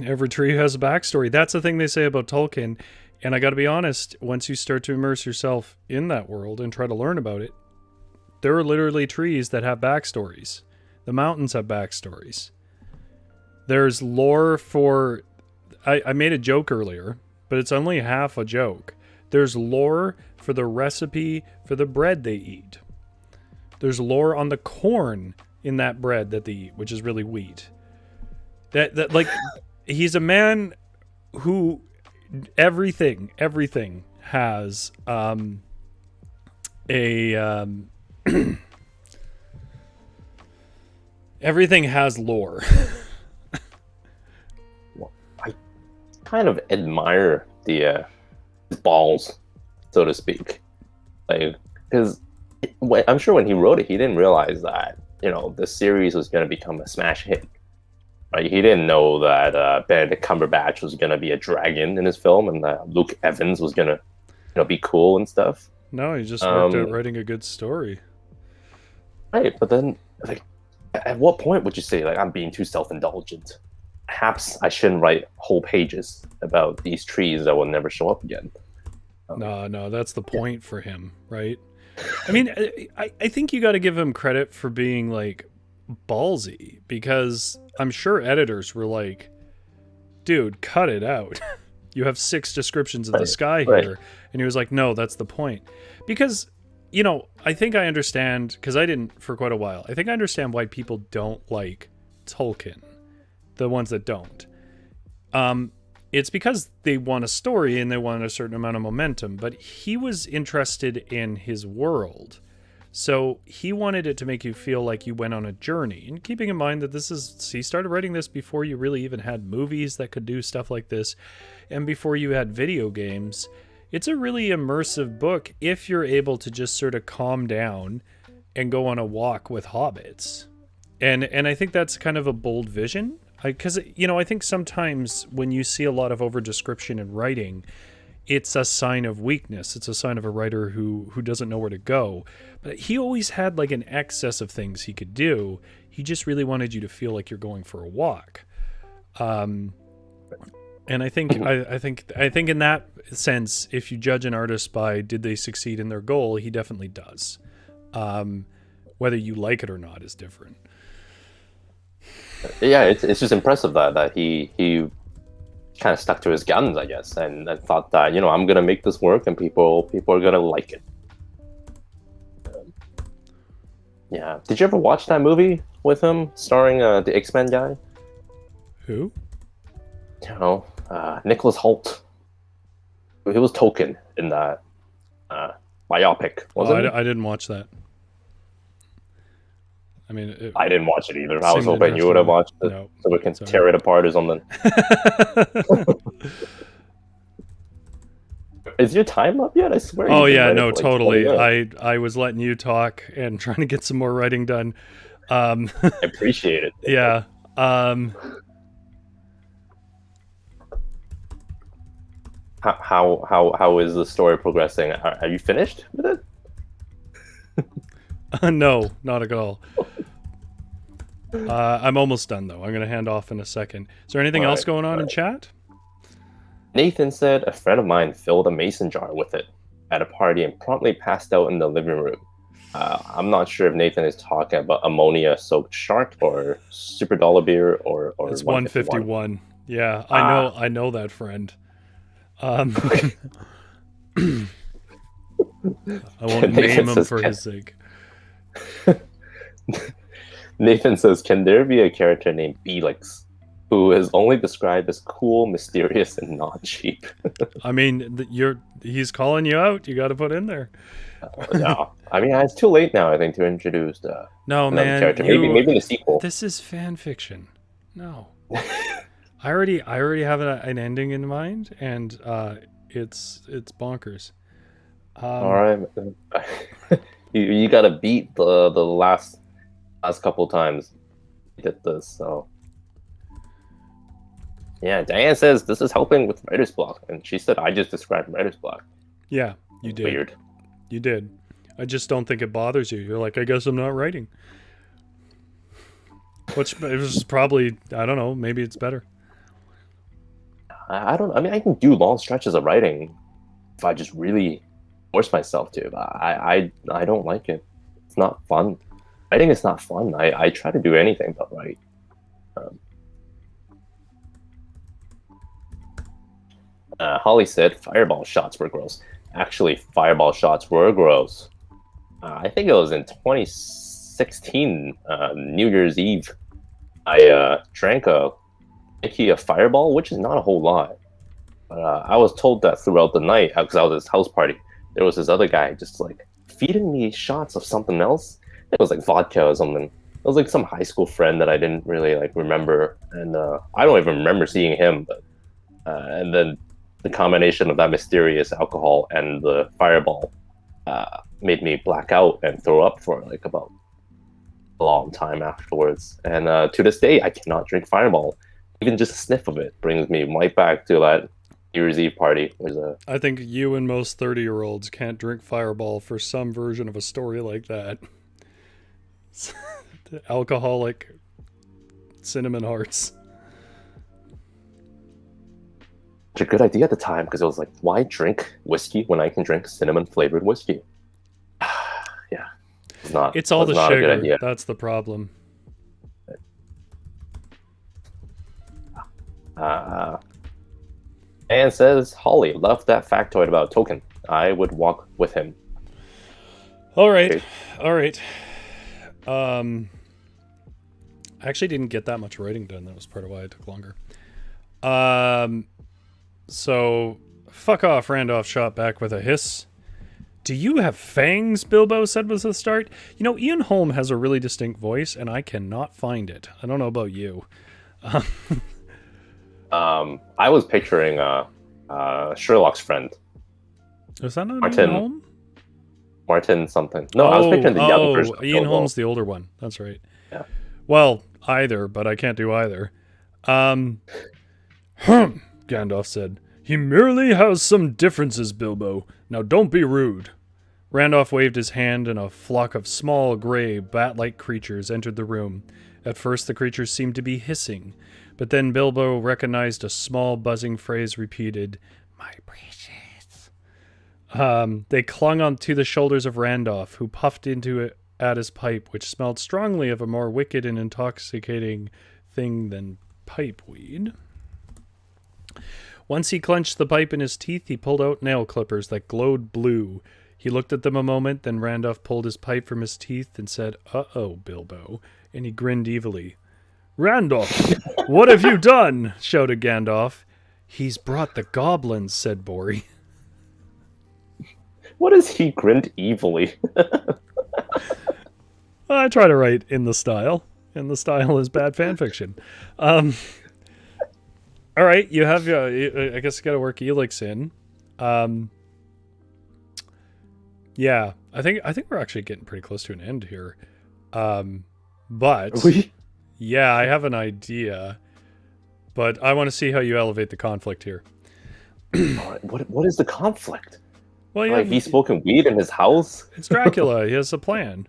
Every tree has a backstory. That's the thing they say about Tolkien. And I got to be honest, once you start to immerse yourself in that world and try to learn about it, there are literally trees that have backstories. The mountains have backstories. There's lore for... I made a joke earlier, but it's only half a joke. There's lore for the recipe for the bread they eat. There's lore on the corn in that bread that they eat, which is really wheat. That like, he's a man who everything has a everything has lore. Well, I kind of admire the balls, so to speak, like because I'm sure when he wrote it, he didn't realize that the series was going to become a smash hit. Right? He didn't know that Benedict Cumberbatch was going to be a dragon in his film, and that Luke Evans was going to be cool and stuff. No, he just worked out writing a good story. Right, but then like, at what point would you say like I'm being too self-indulgent? Perhaps I shouldn't write whole pages about these trees that will never show up again. No, that's the point for him, right? I mean, I think you got to give him credit for being like ballsy, because I'm sure editors were like, dude, cut it out. You have 6 descriptions of the sky here. And he was like, no, that's the point. Because, I think I understand, because I didn't for quite a while, I think I understand why people don't like Tolkien, the ones that don't. It's because they want a story and they want a certain amount of momentum, but he was interested in his world. So he wanted it to make you feel like you went on a journey. And keeping in mind that he started writing this before you really even had movies that could do stuff like this, and before you had video games, it's a really immersive book if you're able to just sort of calm down and go on a walk with hobbits. And I think that's kind of a bold vision. Because, I think sometimes when you see a lot of over-description in writing, it's a sign of weakness. It's a sign of a writer who doesn't know where to go. But he always had like an excess of things he could do. He just really wanted you to feel like you're going for a walk. And I think in that sense, if you judge an artist by did they succeed in their goal, he definitely does. Whether you like it or not is different. Yeah, it's just impressive that he kind of stuck to his guns, I guess, and thought that I'm gonna make this work and people are gonna like it. Yeah, did you ever watch that movie with him starring the X-Men guy? Who? Nicholas Hoult. He was Tolkien in that biopic, wasn't it? I didn't watch that. I mean, I didn't watch it either. I was hoping you would have watched it, so we can tear it apart or something. Is your time up yet? I swear. Oh yeah, no, totally. I was letting you talk and trying to get some more writing done. I appreciate it. Yeah. How is the story progressing? Are you finished with it? No, not at all. I'm almost done though. I'm going to hand off in a second. Is there anything else going on in chat? Nathan said a friend of mine filled a mason jar with it at a party and promptly passed out in the living room. I'm not sure if Nathan is talking about ammonia-soaked shark or super dollar beer or it's 151. Yeah, I know that friend. I won't name him for his sake. Nathan says, can there be a character named Felix who is only described as cool, mysterious, and not cheap? I mean, he's calling you out. You got to put in there. No, I mean it's too late now. I think to introduce another character. Maybe in the sequel. This is fan fiction. No, I already have an ending in mind, and it's bonkers. All right, you got to beat the last couple times you did this. So yeah, Diane says this is helping with writer's block, and she said I just described writer's block. Yeah, you did. Weird. You did. I just don't think it bothers you. You're like, I guess I'm not writing. Which it was probably, I don't know, maybe it's better. I mean, I can do long stretches of writing if I just really force myself to. But I don't like it. It's not fun. Writing is not fun. I try to do anything but write. Holly said fireball shots were gross. Actually, fireball shots were gross. I think it was in 2016, New Year's Eve. I drank a Mickey a fireball, which is not a whole lot. I was told that throughout the night, because I was at this house party, there was this other guy just like feeding me shots of something else. It was like vodka or something. It was like some high school friend that I didn't really like remember, and I don't even remember seeing him. But and then the combination of that mysterious alcohol and the fireball made me black out and throw up for like about a long time afterwards. And to this day, I cannot drink fireball. Even just a sniff of it brings me right back to that New Year's Eve party. I think you and most 30-year-olds can't drink fireball for some version of a story like that. Alcoholic cinnamon hearts. It's a good idea at the time because it was like, why drink whiskey when I can drink cinnamon flavored whiskey? Yeah, it's all the sugar. That's the problem. And says Holly, love that factoid about Token. I would walk with him. All right. Okay. All right. I actually didn't get that much writing done. That was part of why it took longer. So, fuck off, Randolph shot back with a hiss. Do you have fangs? Bilbo said with a start. You know, Ian Holm has a really distinct voice, and I cannot find it. I don't know about you. I was picturing Sherlock's friend. Is that not Martin, Ian Holm? Martin something. No, I was picturing the young version. Ian Holm's the older one. That's right. Yeah. Well, either, but I can't do either. Gandalf said. He merely has some differences, Bilbo. Now don't be rude. Randolph waved his hand and a flock of small, gray, bat-like creatures entered the room. At first the creatures seemed to be hissing, but then Bilbo recognized a small buzzing phrase repeated, "My precious." They clung onto the shoulders of Randolph, who puffed into it at his pipe, which smelled strongly of a more wicked and intoxicating thing than pipe weed. Once he clenched the pipe in his teeth, he pulled out nail clippers that glowed blue. He looked at them a moment, then Randolph pulled his pipe from his teeth and said, "Uh-oh, Bilbo," and he grinned evilly. "Randolph, what have you done?" shouted Gandalf. "He's brought the goblins," said Bori. What is he grinned evilly? I try to write in the style, and the style is bad fan fiction. All right, you have, I guess you got to work Elix in. Yeah, I think we're actually getting pretty close to an end here. But yeah, I have an idea, but I want to see how you elevate the conflict here. What is the conflict? Well, like he's smoking weed in his house. It's Dracula. He has a plan.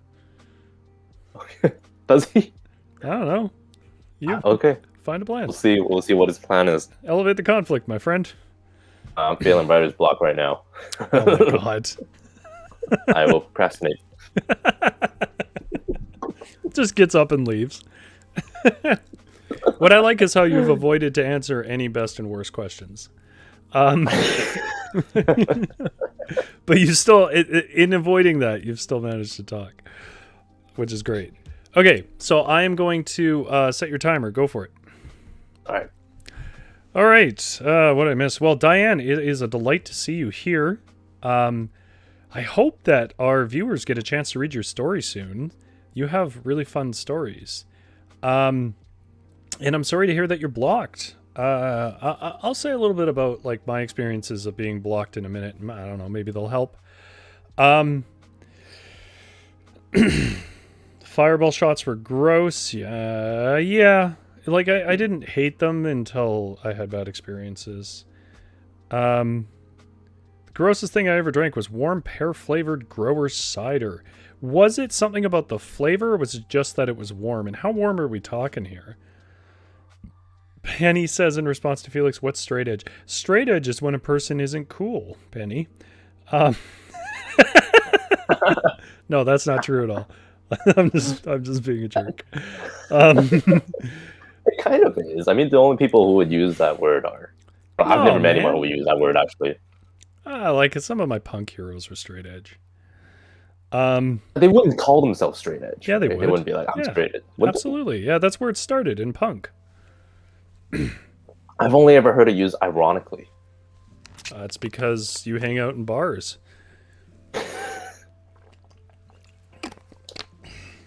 Okay. Does he? I don't know. You okay? Find a plan. We'll see what his plan is. Elevate the conflict, my friend. I'm feeling writer's block right now. Oh my god. I will procrastinate. Just gets up and leaves. What I like is how you've avoided to answer any best and worst questions. But you still, in avoiding that, you've still managed to talk, which is great. Okay, so I am going to set your timer. Go for it. All right. What did I miss? Well, Diane, it is a delight to see you here. I hope that our viewers get a chance to read your story soon. You have really fun stories. And I'm sorry to hear that you're blocked. I'll say a little bit about like my experiences of being blocked in a minute. I don't know, maybe they'll help. Fireball shots were gross. Yeah. Like I didn't hate them until I had bad experiences. The grossest thing I ever drank was warm pear-flavored grower cider. Was it something about the flavor, or was it just that it was warm? And how warm are we talking here? Penny says in response to Felix, "What's straight edge?" Straight edge is when a person isn't cool, Penny. No, that's not true at all. I'm just being a jerk. It kind of is. I mean, the only people who would use that word are... I've never met anyone who would use that word, actually. Like, some of my punk heroes were straight edge. They wouldn't call themselves straight edge. Yeah, they would. They wouldn't be like, I'm straight edge. Absolutely. Yeah, that's where it started, in punk. I've only ever heard it used ironically. It's because you hang out in bars.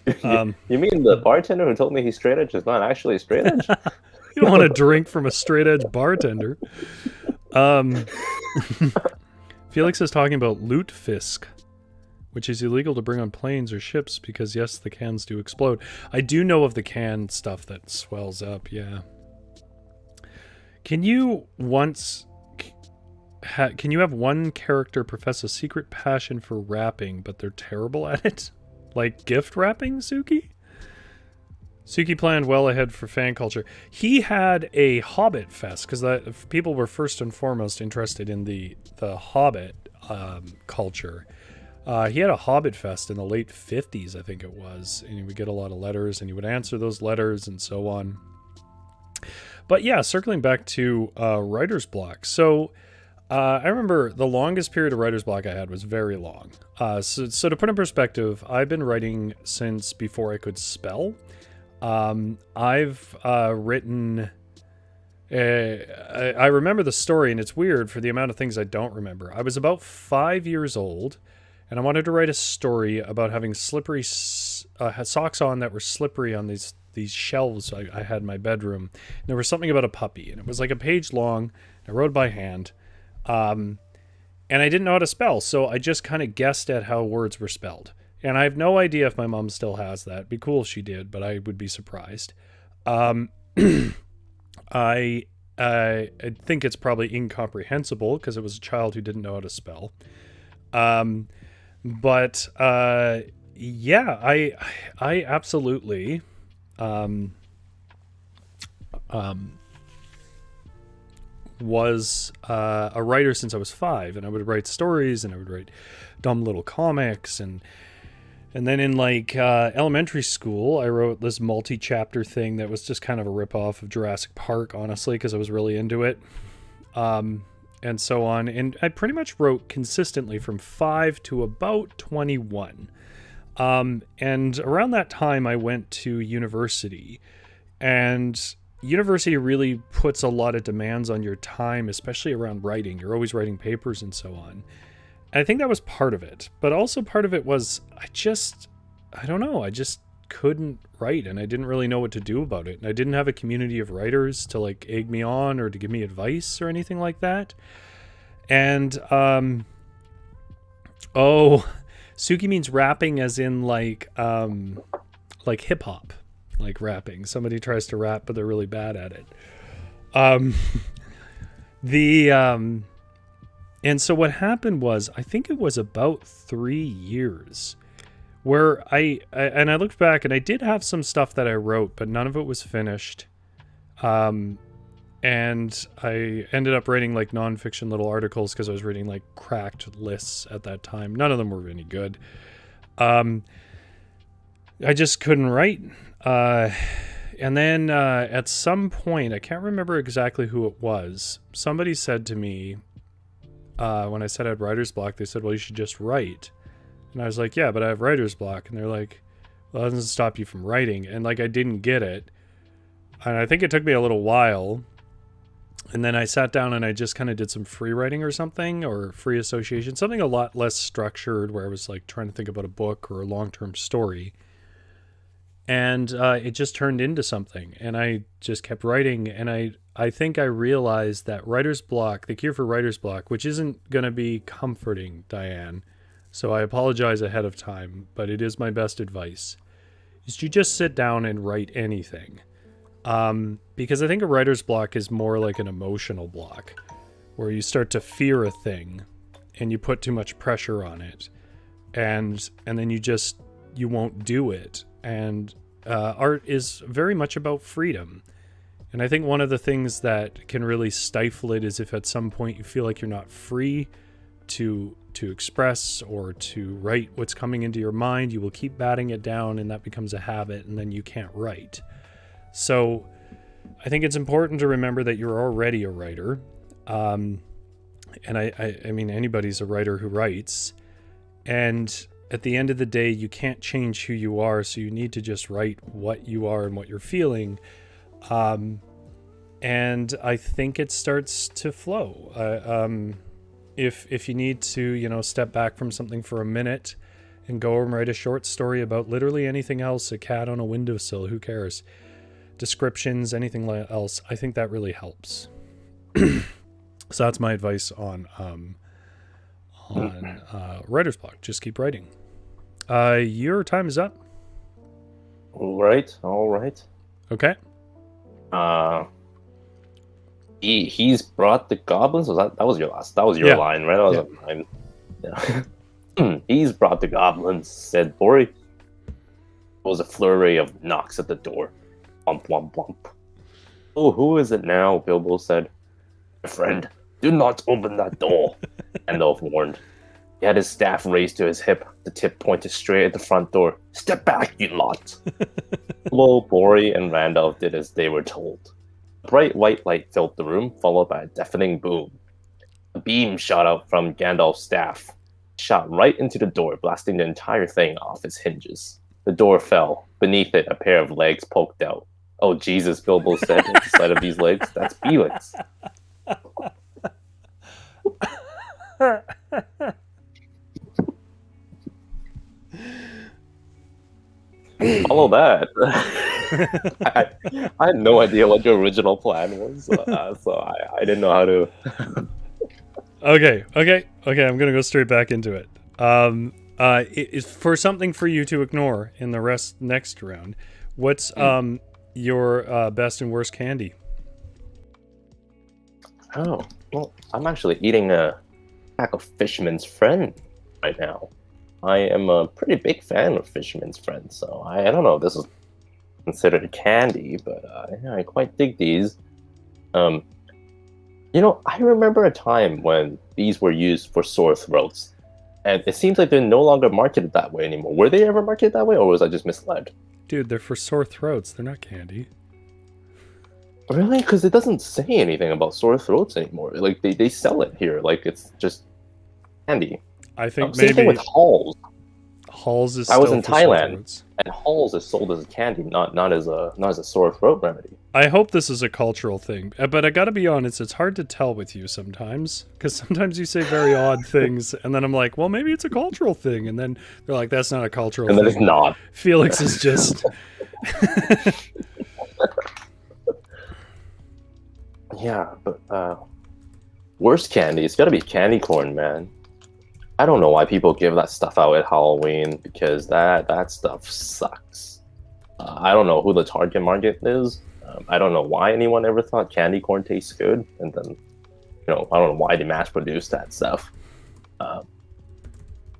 You mean the bartender who told me he's straight edge is not actually a straight edge? You don't want to drink from a straight edge bartender. Felix is talking about lutefisk, which is illegal to bring on planes or ships because, yes, the cans do explode. I do know of the can stuff that swells up, yeah. Can you have one character profess a secret passion for rapping, but they're terrible at it? Like gift wrapping, Suki? Suki planned well ahead for fan culture. He had a Hobbit fest, because people were first and foremost interested in the Hobbit culture. He had a Hobbit fest in the late 50s, I think it was, and he would get a lot of letters, and he would answer those letters and so on. But yeah, circling back to writer's block. So I remember the longest period of writer's block I had was very long. So to put in perspective, I've been writing since before I could spell. I've written... I remember the story, and it's weird for the amount of things I don't remember. I was about 5 years old, and I wanted to write a story about having slippery socks on that were slippery on these shelves I had in my bedroom. And there was something about a puppy, and it was like a page long. I wrote by hand, and I didn't know how to spell, so I just kind of guessed at how words were spelled. And I have no idea if my mom still has that. It'd be cool if she did, but I would be surprised. I think it's probably incomprehensible because it was a child who didn't know how to spell. But yeah, I absolutely was a writer since I was 5, and I would write stories, and I would write dumb little comics, and then in like elementary school, I wrote this multi-chapter thing that was just kind of a ripoff of Jurassic Park, honestly, because I was really into it, and so on. And I pretty much wrote consistently from 5 to about 21. And around that time, I went to university, and university really puts a lot of demands on your time, especially around writing. You're always writing papers and so on. I think that was part of it, but also part of it was I don't know, I just couldn't write, and I didn't really know what to do about it. And I didn't have a community of writers to like egg me on or to give me advice or anything like that. And Suki means rapping as in like hip hop, like rapping. Somebody tries to rap, but they're really bad at it. And so what happened was, I think it was about 3 years where I looked back, and I did have some stuff that I wrote, but none of it was finished. And I ended up writing like nonfiction little articles because I was reading like cracked lists at that time. None of them were any good. I just couldn't write. And then at some point, I can't remember exactly who it was, somebody said to me, when I said I had writer's block, they said, well, you should just write. And I was like, yeah, but I have writer's block. And they're like, well, that doesn't stop you from writing. And like, I didn't get it. And I think it took me a little while. And then I sat down and I just kind of did some free writing or something, or free association, something a lot less structured, where I was like trying to think about a book or a long-term story. And it just turned into something, and I just kept writing. And I think I realized that writer's block, the cure for writer's block, which isn't going to be comforting, Diane, so I apologize ahead of time, but it is my best advice, is to just sit down and write anything. Because I think a writer's block is more like an emotional block, where you start to fear a thing and you put too much pressure on it, and then you won't do it. And art is very much about freedom. And I think one of the things that can really stifle it is if at some point you feel like you're not free to express or to write what's coming into your mind, you will keep batting it down, and that becomes a habit, and then you can't write. So I think it's important to remember that you're already a writer. And I mean, anybody's a writer who writes. And at the end of the day, you can't change who you are, so you need to just write what you are and what you're feeling. And I think it starts to flow. if you need to, step back from something for a minute and go and write a short story about literally anything else, a cat on a windowsill, who cares? Descriptions, anything else, I think that really helps. So that's my advice on writer's block. Just keep writing. Your time is up. All right. Okay. He's brought the goblins. That was your last? That was your line, right? That was mine. Yeah. He's brought the goblins, said Bori. There was a flurry of knocks at the door. Bump, bump, bump. Oh, who is it now? Bilbo said. My friend, do not open that door. Gandalf warned. He had his staff raised to his hip, the tip pointed straight at the front door. Step back, you lot! Bilbo, Bori, and Randolph did as they were told. A bright white light filled the room, followed by a deafening boom. A beam shot out from Gandalf's staff, shot right into the door, blasting the entire thing off its hinges. The door fell. Beneath it, a pair of legs poked out. Oh, Jesus, Bilbo said at the sight of these legs. That's Felix. Follow that. I had no idea what your original plan was, so I didn't know how to. Okay. I'm gonna go straight back into it. It's for something for you to ignore in the next round. What's your best and worst candy? Oh, well, I'm actually eating a pack of Fisherman's Friend right now. I am a pretty big fan of Fisherman's Friend, so I don't know if this is considered candy, but I quite dig these. I remember a time when these were used for sore throats, and it seems like they're no longer marketed that way anymore. Were they ever marketed that way, or was I just misled? Dude, they're for sore throats. They're not candy. Really? Because it doesn't say anything about sore throats anymore. Like, they sell it here. Like, it's just candy. I think same maybe thing with Halls. Halls is. I was in for sore Thailand, throats. and Halls is sold as a candy, not as a sore throat remedy. I hope this is a cultural thing, but I gotta be honest, it's hard to tell with you sometimes, because sometimes you say very odd things, and then I'm like, well, maybe it's a cultural thing, and then they're like, that's not a cultural And thing. then it's not. Felix is just... Yeah, but worst candy, it's gotta be candy corn, man. I don't know why people give that stuff out at Halloween, because that stuff sucks. I don't know who the target market is. I don't know why anyone ever thought candy corn tastes good, and then, I don't know why they mass produced that stuff.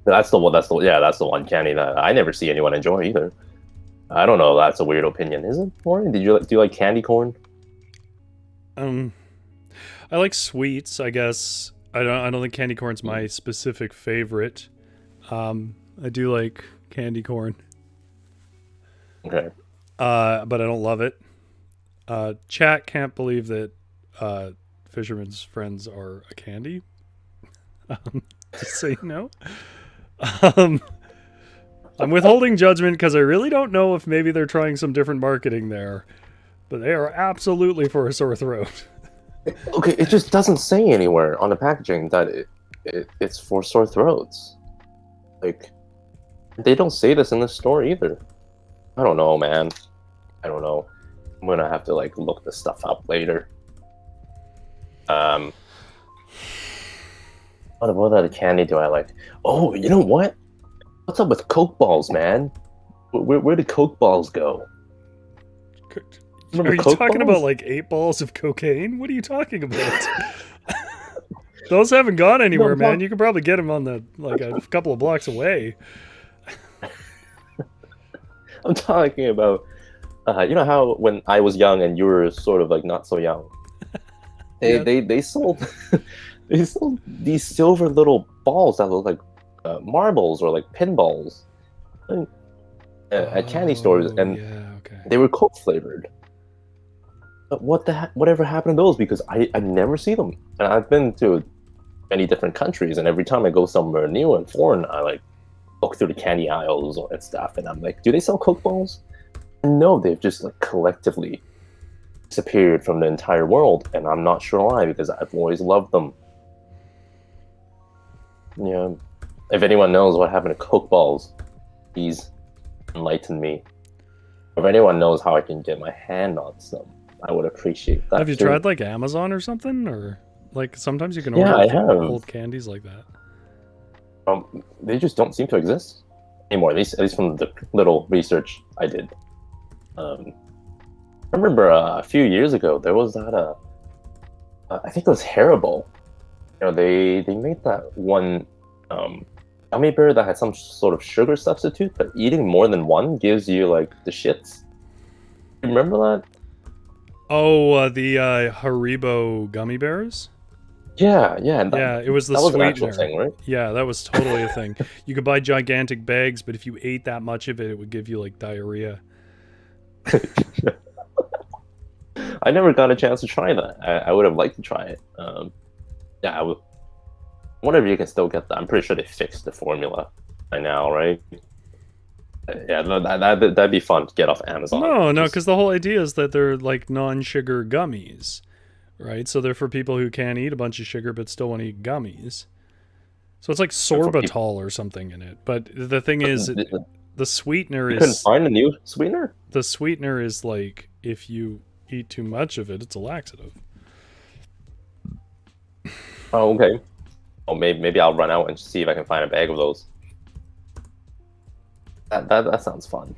That's the one candy that I never see anyone enjoy either. I don't know. That's a weird opinion, is it? Warren, do you like candy corn? I like sweets, I guess. I don't think candy corn's my specific favorite. I do like candy corn. Okay. But I don't love it. Chat can't believe that Fisherman's Friends are a candy. Just so you know. I'm withholding judgment because I really don't know if maybe they're trying some different marketing there. But they are absolutely for a sore throat. Okay, it just doesn't say anywhere on the packaging that it's for sore throats. Like, they don't say this in the store either. I don't know, man. I don't know. I'm gonna have to look this stuff up later. What other candy do I like? Oh, you know what? What's up with Coke balls, man? Where did Coke balls go? Are you talking about 8 balls of cocaine? What are you talking about? Those haven't gone anywhere, man. You can probably get them on a couple of blocks away. I'm talking about, you know how when I was young and you were sort of not so young, they sold they sold these silver little balls that look like marbles or pinballs at candy stores, and they were Coke flavored. But whatever happened to those? Because I never see them, and I've been to many different countries, and every time I go somewhere new and foreign, I look through the candy aisles and stuff, and I'm like, do they sell Coke balls? No, they've just collectively disappeared from the entire world, and I'm not sure why, because I've always loved them. you know, if anyone knows what happened to Coke balls, please enlighten me. If anyone knows how I can get my hand on some, I would appreciate that. Have you too. tried like Amazon or something, or like sometimes you can Yeah, order I have. old candies like that? They just don't seem to exist anymore. At least from the little research I did. I remember a few years ago there was that. I think it was Haribo. You know, they made that one gummy bear that had some sort of sugar substitute, but eating more than one gives you like the shits. You remember that? Oh, the Haribo gummy bears. Yeah. Yeah, it was the that was an sweetener. actual thing, right? Yeah, that was totally a thing. You could buy gigantic bags, but if you ate that much of it, it would give you like diarrhea. I never got a chance to try that. I would have liked to try it. Yeah, I would. Wonder if you can still get that. I'm pretty sure they fixed the formula by now, right? Yeah, no, that'd be fun to get off Amazon. No, because the whole idea is that they're like non-sugar gummies, right? So they're for people who can't eat a bunch of sugar but still want to eat gummies. So it's like sorbitol or something in it. But the thing is, the sweetener you couldn't is find a new sweetener. the sweetener is like if you eat too much of it, it's a laxative. Oh, okay. Oh, maybe I'll run out and see if I can find a bag of those. That sounds fun.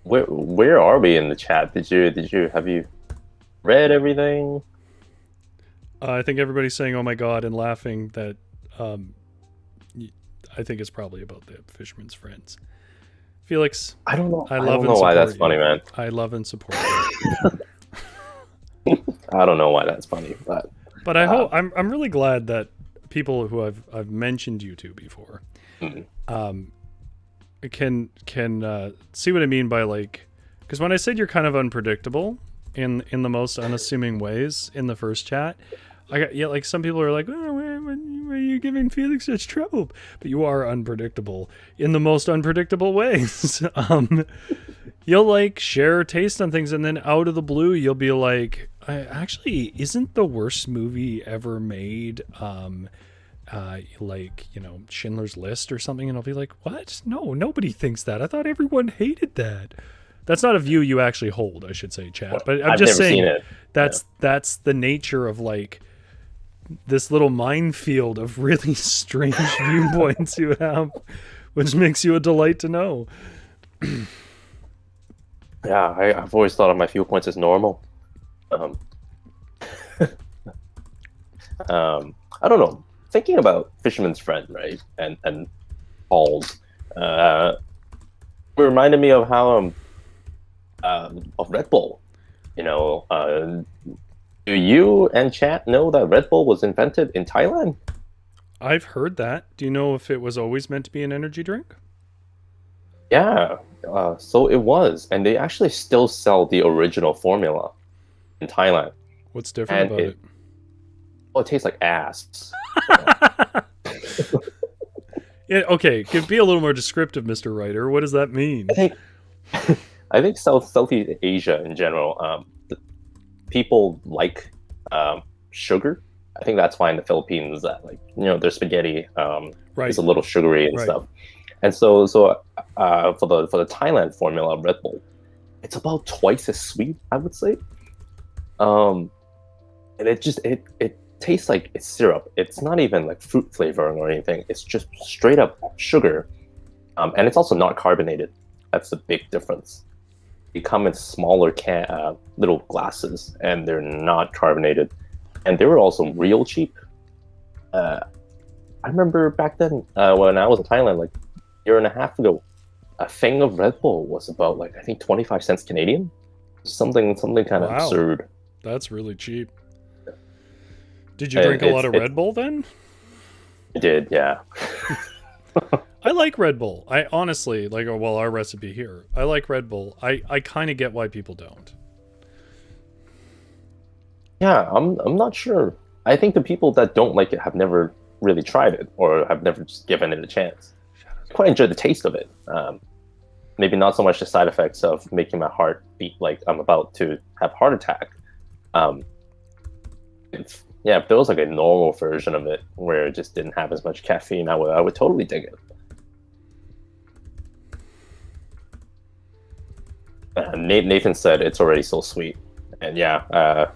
Where are we in the chat? Have you read everything? I think everybody's saying "Oh my god" and laughing. That I think it's probably about the Fisherman's Friends. Felix, I don't know. I don't know why that's you. funny, man. I love and support you. I don't know why that's funny, but I hope I'm really glad that people who I've mentioned you to before can see what I mean by like, because when I said you're kind of unpredictable in the most unassuming ways in the first chat, like some people are like, oh, why are you giving Felix such trouble? But you are unpredictable in the most unpredictable ways. You'll like share taste on things, and then out of the blue, you'll be like, actually, isn't the worst movie ever made like, you know, Schindler's List or something? And I'll be like, what? No, nobody thinks that. I thought everyone hated that. That's not a view you actually hold, I should say, Chad. But I'm just saying that's the nature of like this little minefield of really strange viewpoints you have, which makes you a delight to know. Yeah, I've always thought of my viewpoints as normal. I don't know. Thinking about Fisherman's Friend, right, and Paul's, it reminded me of how of Red Bull. You know, do you and chat know that Red Bull was invented in Thailand? I've heard that. Do you know if it was always meant to be an energy drink? Yeah, so it was, and they actually still sell the original formula in Thailand. What's different about it? Well, it tastes like ass. Yeah, okay, be a little more descriptive, Mr. Writer. What does that mean? I think Southeast Asia in general, people like sugar. I think that's why in the Philippines that, like, you know, their spaghetti is a little sugary and stuff. And so for the Thailand formula of Red Bull, it's about twice as sweet, I would say. And it tastes like it's syrup. It's not even like fruit flavoring or anything. It's just straight up sugar. And it's also not carbonated. That's the big difference. They come in smaller little glasses, and they're not carbonated. And they were also real cheap. I remember back then when I was in Thailand, like a year and a half ago, a thing of Red Bull was about like, I think 25 cents Canadian. Something kind of absurd. That's really cheap. Did you drink a lot of Red Bull then? I did, yeah. I like Red Bull. I honestly, like, well, our recipe here, I like Red Bull. I kind of get why people don't. Yeah, I'm not sure. I think the people that don't like it have never really tried it, or have never just given it a chance. I quite enjoy the taste of it. Maybe not so much the side effects of making my heart beat like I'm about to have a heart attack. Yeah, if there was like a normal version of it where it just didn't have as much caffeine, I would totally dig it. Nathan said it's already so sweet, and yeah, I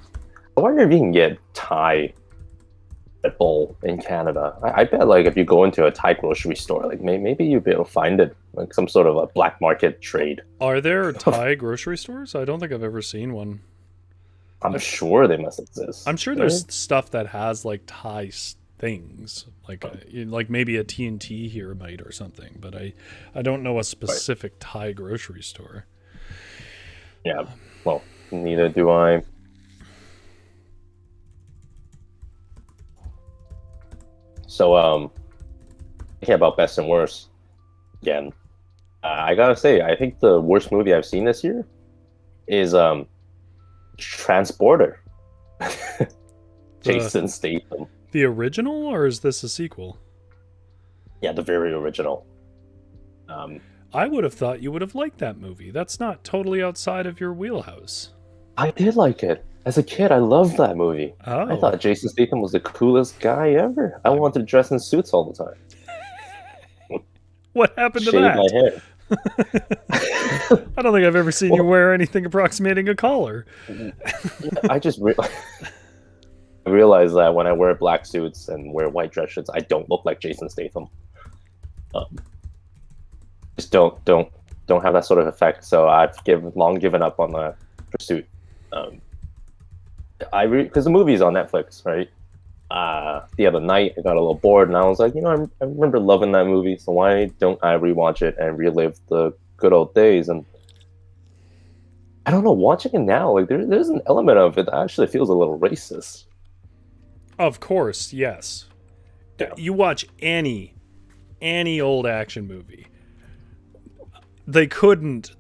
wonder if you can get Thai Red Bull in Canada. I bet like if you go into a Thai grocery store, like maybe you'll be able to find it, like some sort of a black market trade. Are there Thai grocery stores? I don't think I've ever seen one. I'm sure they must exist. I'm sure there's stuff that has like Thai things, like maybe a T&T here might or something, but I don't know a specific Thai grocery store. Yeah, well, neither do I. So, thinking about best and worst again, I gotta say, I think the worst movie I've seen this year is Transporter. Jason Statham. The original, or is this a sequel? Yeah, the very original. I would have thought you would have liked that movie. That's not totally outside of your wheelhouse. I did like it. As a kid, I loved that movie. Oh. I thought Jason Statham was the coolest guy ever. I wanted to dress in suits all the time. What happened to Shave that? my hair. I don't think I've ever seen you wear anything approximating a collar. I just realized that when I wear black suits and wear white dress shirts, I don't look like Jason Statham. Just don't have that sort of effect. So I've long given up on the pursuit. Because the movie's on Netflix, right? The other night I got a little bored and I was like, I remember loving that movie, so why don't I rewatch it and relive the good old days? And I don't know, watching it now, like there's an element of it that actually feels a little racist. Of course, yes. Yeah. You watch any old action movie, they couldn't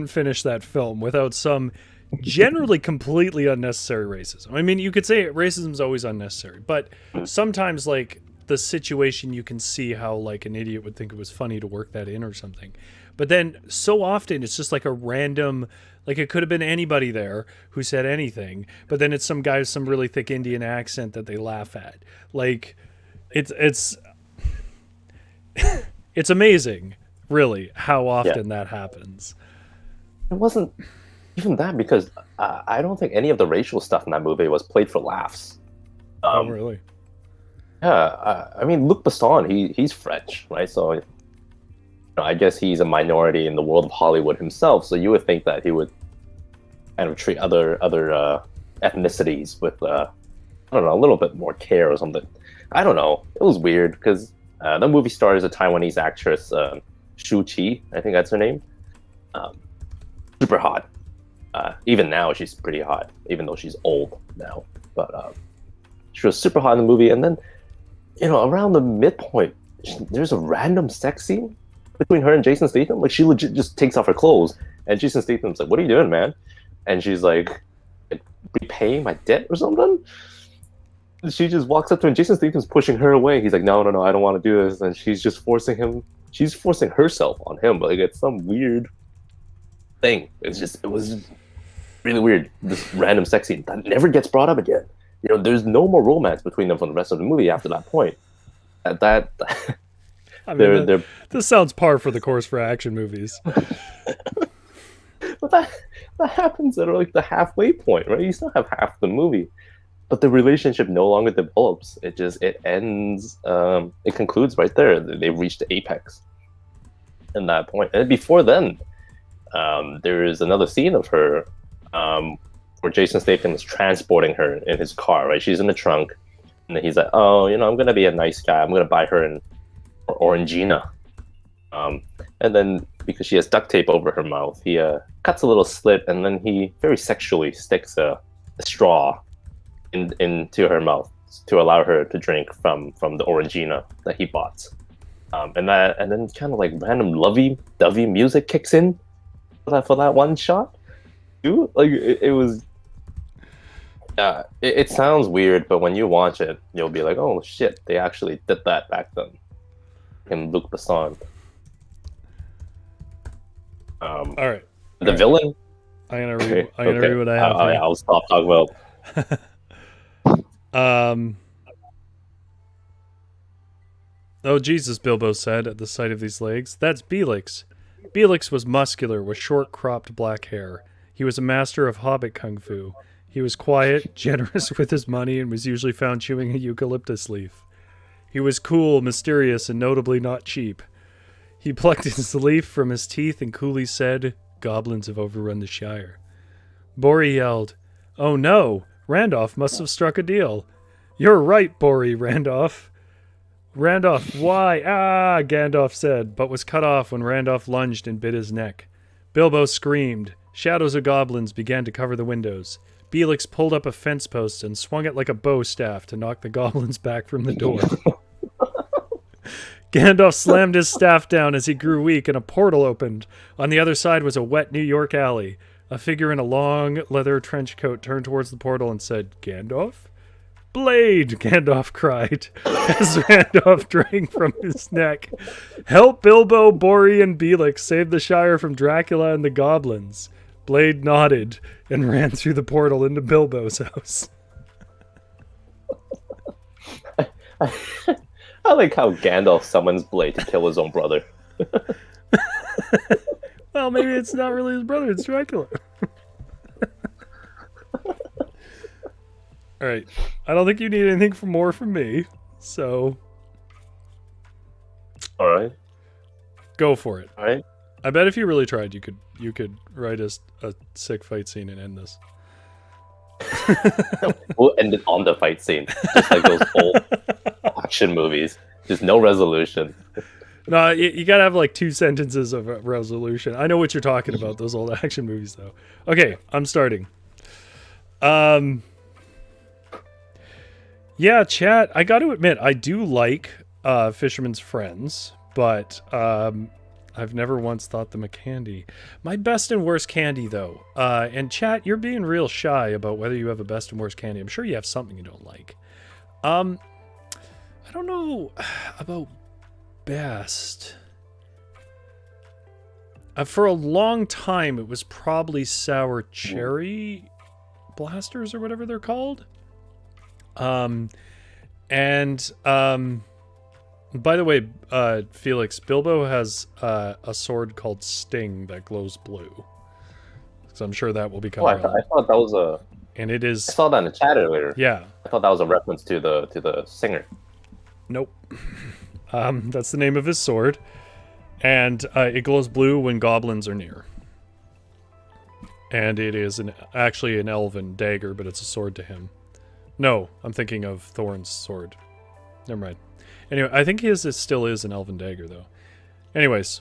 finish that film without some generally completely unnecessary racism. I mean, you could say racism is always unnecessary, but sometimes like the situation, you can see how like an idiot would think it was funny to work that in or something. But then so often it's just like a random, like it could have been anybody there who said anything, but then it's some guy with some really thick Indian accent that they laugh at. Like it's it's amazing, really, how often that happens. It wasn't even that, because I don't think any of the racial stuff in that movie was played for laughs. Oh, really? Yeah, I mean, Luc Besson, he's French, right? So I guess he's a minority in the world of Hollywood himself. So you would think that he would kind of treat other ethnicities with I don't know, a little bit more care or something. I don't know. It was weird because the movie stars a Taiwanese actress, Shu Qi, I think that's her name. Super hot. Even now, she's pretty hot, even though she's old now. But she was super hot in the movie. And then, around the midpoint, there's a random sex scene between her and Jason Statham. Like, she legit just takes off her clothes, and Jason Statham's like, "What are you doing, man?" And she's like, "Repaying my debt or something?" And she just walks up to him. Jason Statham's pushing her away. He's like, no, I don't want to do this. And she's just forcing herself on him. But like, it's some weird thing. It was really weird. This random sex scene that never gets brought up again. There's no more romance between them for the rest of the movie after that point. I mean, this sounds par for the course for action movies. But that happens at like the halfway point, right? You still have half the movie, but the relationship no longer develops. It ends. It concludes right there. They've reached the apex. In that point, and before then, there is another scene of her where Jason Statham is transporting her in his car. Right, she's in the trunk, and then he's like, "Oh, I'm gonna be a nice guy. I'm gonna buy her an Orangina." And then because she has duct tape over her mouth, he cuts a little slit, and then he very sexually sticks a straw into her mouth to allow her to drink from the Orangina that he bought. And then kind of like random lovey-dovey music kicks in for that one shot. Dude, like it was. It sounds weird, but when you watch it, you'll be like, "Oh shit, they actually did that back then." In Luc Besson. All right. The villain. I'm gonna read what I have. Yeah, I'll stop talking about. Um. Oh, Jesus, Bilbo said at the sight of these legs. That's Belix. Belix was muscular with short cropped black hair. He was a master of hobbit kung fu. He was quiet, generous with his money, and was usually found chewing a eucalyptus leaf. He was cool, mysterious, and notably not cheap. He plucked his leaf from his teeth and coolly said, "Goblins have overrun the Shire." Bori yelled, "Oh no, Randolph must have struck a deal." "You're right, Bori, Randolph." "Randolph, why? Ah," Gandalf said, but was cut off when Randolph lunged and bit his neck. Bilbo screamed. Shadows of goblins began to cover the windows. Belix pulled up a fence post and swung it like a bow staff to knock the goblins back from the door. Gandalf slammed his staff down as he grew weak and a portal opened. On the other side was a wet New York alley. A figure in a long leather trench coat turned towards the portal and said, "Gandalf?" "Blade!" Gandalf cried as Randolph drank from his neck. "Help Bilbo, Bori, and Belix save the Shire from Dracula and the goblins." Blade nodded and ran through the portal into Bilbo's house. I like how Gandalf summons Blade to kill his own brother. Well, maybe it's not really his brother, it's Dracula. Alright. I don't think you need anything more from me, so Alright. go for it. Alright. I bet if you really tried, you could write a sick fight scene and end this. We'll end it on the fight scene, just like those old action movies. Just no resolution. No, you gotta have like 2 sentences of a resolution. I know what you're talking about, those old action movies, though. Okay, I'm starting. Yeah, chat, I gotta admit, I do like Fisherman's Friends, but I've never once thought them a candy. My best and worst candy, though. And chat, you're being real shy about whether you have a best and worst candy. I'm sure you have something you don't like. I don't know about best. For a long time, it was probably sour cherry blasters or whatever they're called. By the way, Felix, Bilbo has a sword called Sting that glows blue. So I'm sure that will become. Oh, I thought that was a. And it is. I saw that in the chat earlier. Yeah. I thought that was a reference to the singer. Nope. That's the name of his sword, and it glows blue when goblins are near. And it is actually an elven dagger, but it's a sword to him. No, I'm thinking of Thorn's sword. Never mind. Anyway, I think it still is an elven dagger, though. Anyways,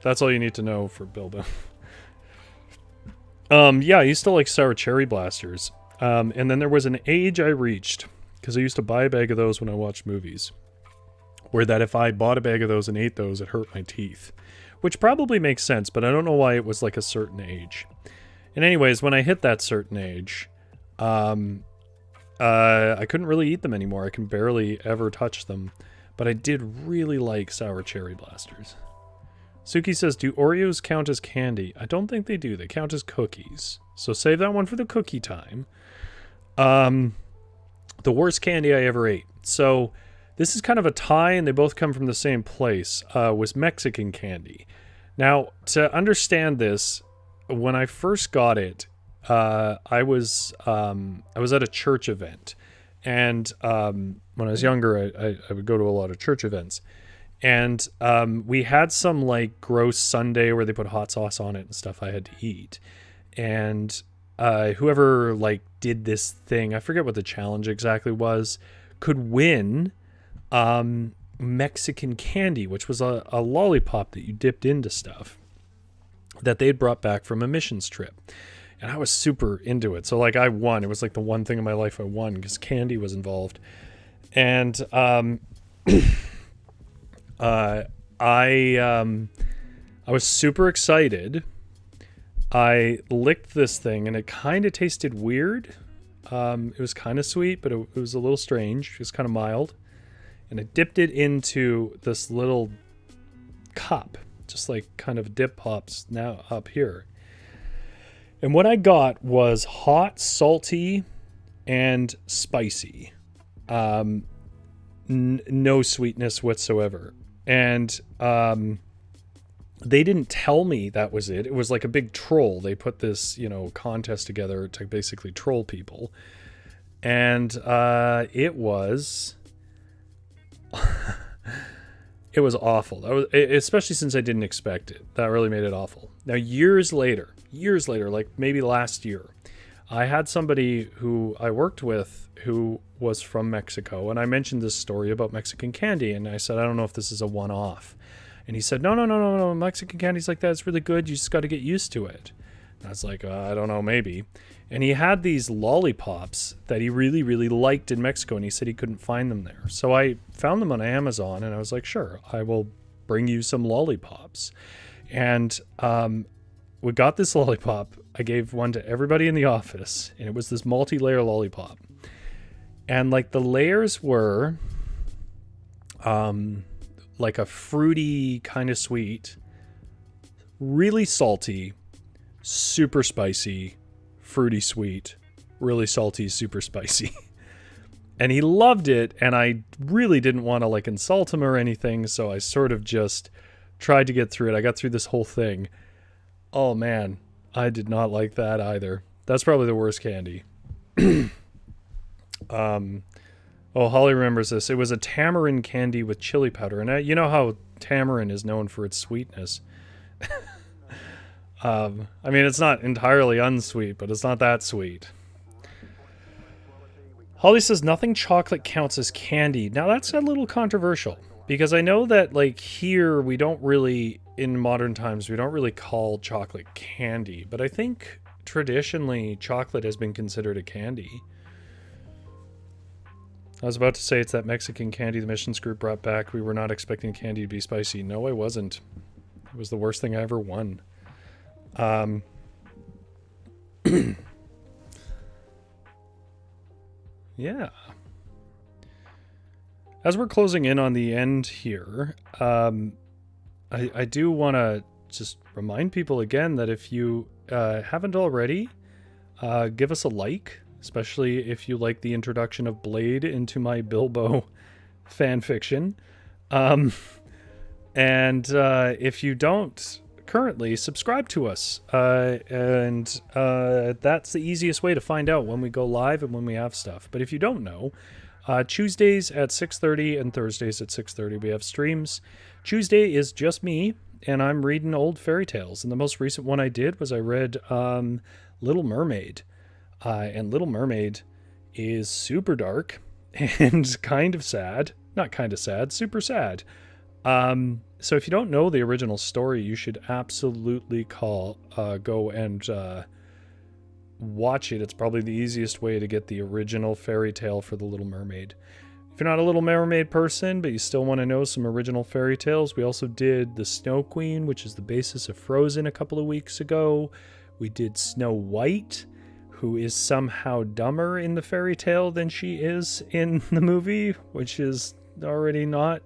that's all you need to know for Bilbo. Yeah, I used to like sour cherry blasters. And then there was an age I reached, because I used to buy a bag of those when I watched movies, where that if I bought a bag of those and ate those, it hurt my teeth. Which probably makes sense, but I don't know why it was like a certain age. And anyways, when I hit that certain age, I couldn't really eat them anymore. I can barely ever touch them. But I did really like sour cherry blasters. Suki says, do Oreos count as candy? I don't think they do. They count as cookies. So save that one for the cookie time. The worst candy I ever ate. So this is kind of a tie, and they both come from the same place, was Mexican candy. Now, to understand this, when I first got it, I was at a church event. And when I was younger, I would go to a lot of church events. And we had some like gross sundae where they put hot sauce on it and stuff I had to eat. And whoever like did this thing, I forget what the challenge exactly was, could win Mexican candy, which was a lollipop that you dipped into stuff that they'd brought back from a missions trip. And I was super into it. So like I won. It was like the one thing in my life I won because candy was involved. And I was super excited. I licked this thing and it kind of tasted weird. It was kind of sweet, but it was a little strange. It was kind of mild. And I dipped it into this little cup, just like kind of dip pops now up here. And what I got was hot, salty, and spicy. No sweetness whatsoever. And they didn't tell me that was it. It was like a big troll. They put this, contest together to basically troll people. And it was it was awful. That was, especially since I didn't expect it. That really made it awful. Now, years later, like maybe last year, I had somebody who I worked with who was from Mexico, and I mentioned this story about Mexican candy, and I said, I don't know if this is a one-off. And he said, no, Mexican candy's like that. It's really good. You just got to get used to it. And I was like, I don't know, maybe. And he had these lollipops that he really, really liked in Mexico, and he said he couldn't find them there. So I found them on Amazon, and I was like, sure, I will bring you some lollipops. And we got this lollipop. I gave one to everybody in the office, and it was this multi-layer lollipop. And like the layers were like a fruity kind of sweet, really salty, super spicy, fruity sweet, really salty, super spicy. And he loved it, and I really didn't want to like insult him or anything, so I sort of just tried to get through it. I got through this whole thing. Oh man, I did not like that either. That's probably the worst candy. Holly remembers this. It was a tamarind candy with chili powder, and you know how tamarind is known for its sweetness. I mean, it's not entirely unsweet, but it's not that sweet. Holly says nothing chocolate counts as candy. Now that's a little controversial, because I know that like here we don't really, in modern times, we don't really call chocolate candy, but I think traditionally chocolate has been considered a candy. I was about to say it's that Mexican candy the missions group brought back. We were not expecting candy to be spicy. No, I wasn't. It was the worst thing I ever won. Yeah. As we're closing in on the end here, I do want to just remind people again that if you haven't already, give us a like, especially if you like the introduction of Blade into my Bilbo fan fiction. And if you don't currently, subscribe to us. And that's the easiest way to find out when we go live and when we have stuff. But if you don't know, Tuesdays at 6:30 and Thursdays at 6:30 we have streams. Tuesday is just me, and I'm reading old fairy tales. And the most recent one I did was I read Little Mermaid. And Little Mermaid is super dark and kind of sad. Not kind of sad, super sad. So if you don't know the original story, you should absolutely go and watch it. It's probably the easiest way to get the original fairy tale for The Little Mermaid. If you're not a Little Mermaid person, but you still want to know some original fairy tales, we also did The Snow Queen, which is the basis of Frozen, a couple of weeks ago. We did Snow White, who is somehow dumber in the fairy tale than she is in the movie, which is already not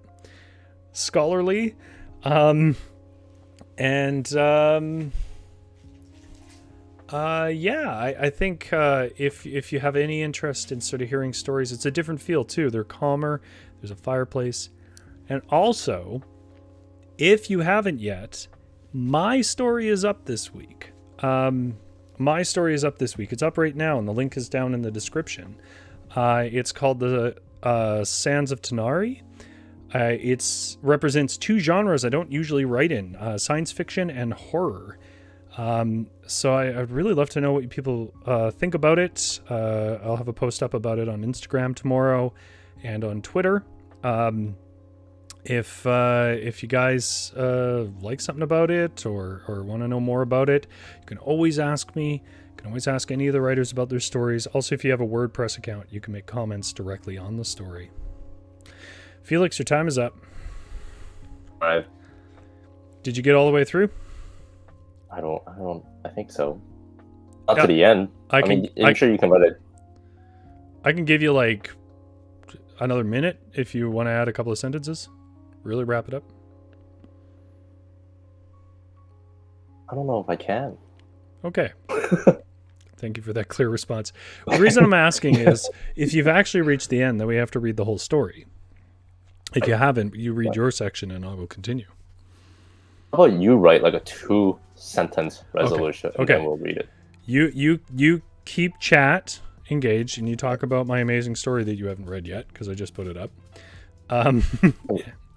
scholarly. I think if you have any interest in sort of hearing stories, it's a different feel too. They're calmer. There's a fireplace. And also, if you haven't yet, my story is up this week. It's up right now, and the link is down in the description. It's called The Sands of Tanari. It represents two genres I don't usually write in, science fiction and horror. So I'd really love to know what people think about it. I'll have a post up about it on Instagram tomorrow and on Twitter. If you guys like something about it or want to know more about it, you can always ask me. You can always ask any of the writers about their stories. Also, if you have a WordPress account, you can make comments directly on the story. Felix, your time is up. All right. Did you get all the way through? I think so. Not to the end. I'm sure you can let it. I can give you like another minute if you want to add a couple of sentences. Really wrap it up. I don't know if I can. Okay. Thank you for that clear response. The reason I'm asking is if you've actually reached the end, then we have to read the whole story. If you haven't, you read your section and I will continue. How about you write like a 2-sentence resolution and then we'll read it. You keep chat engaged and you talk about my amazing story that you haven't read yet because I just put it up.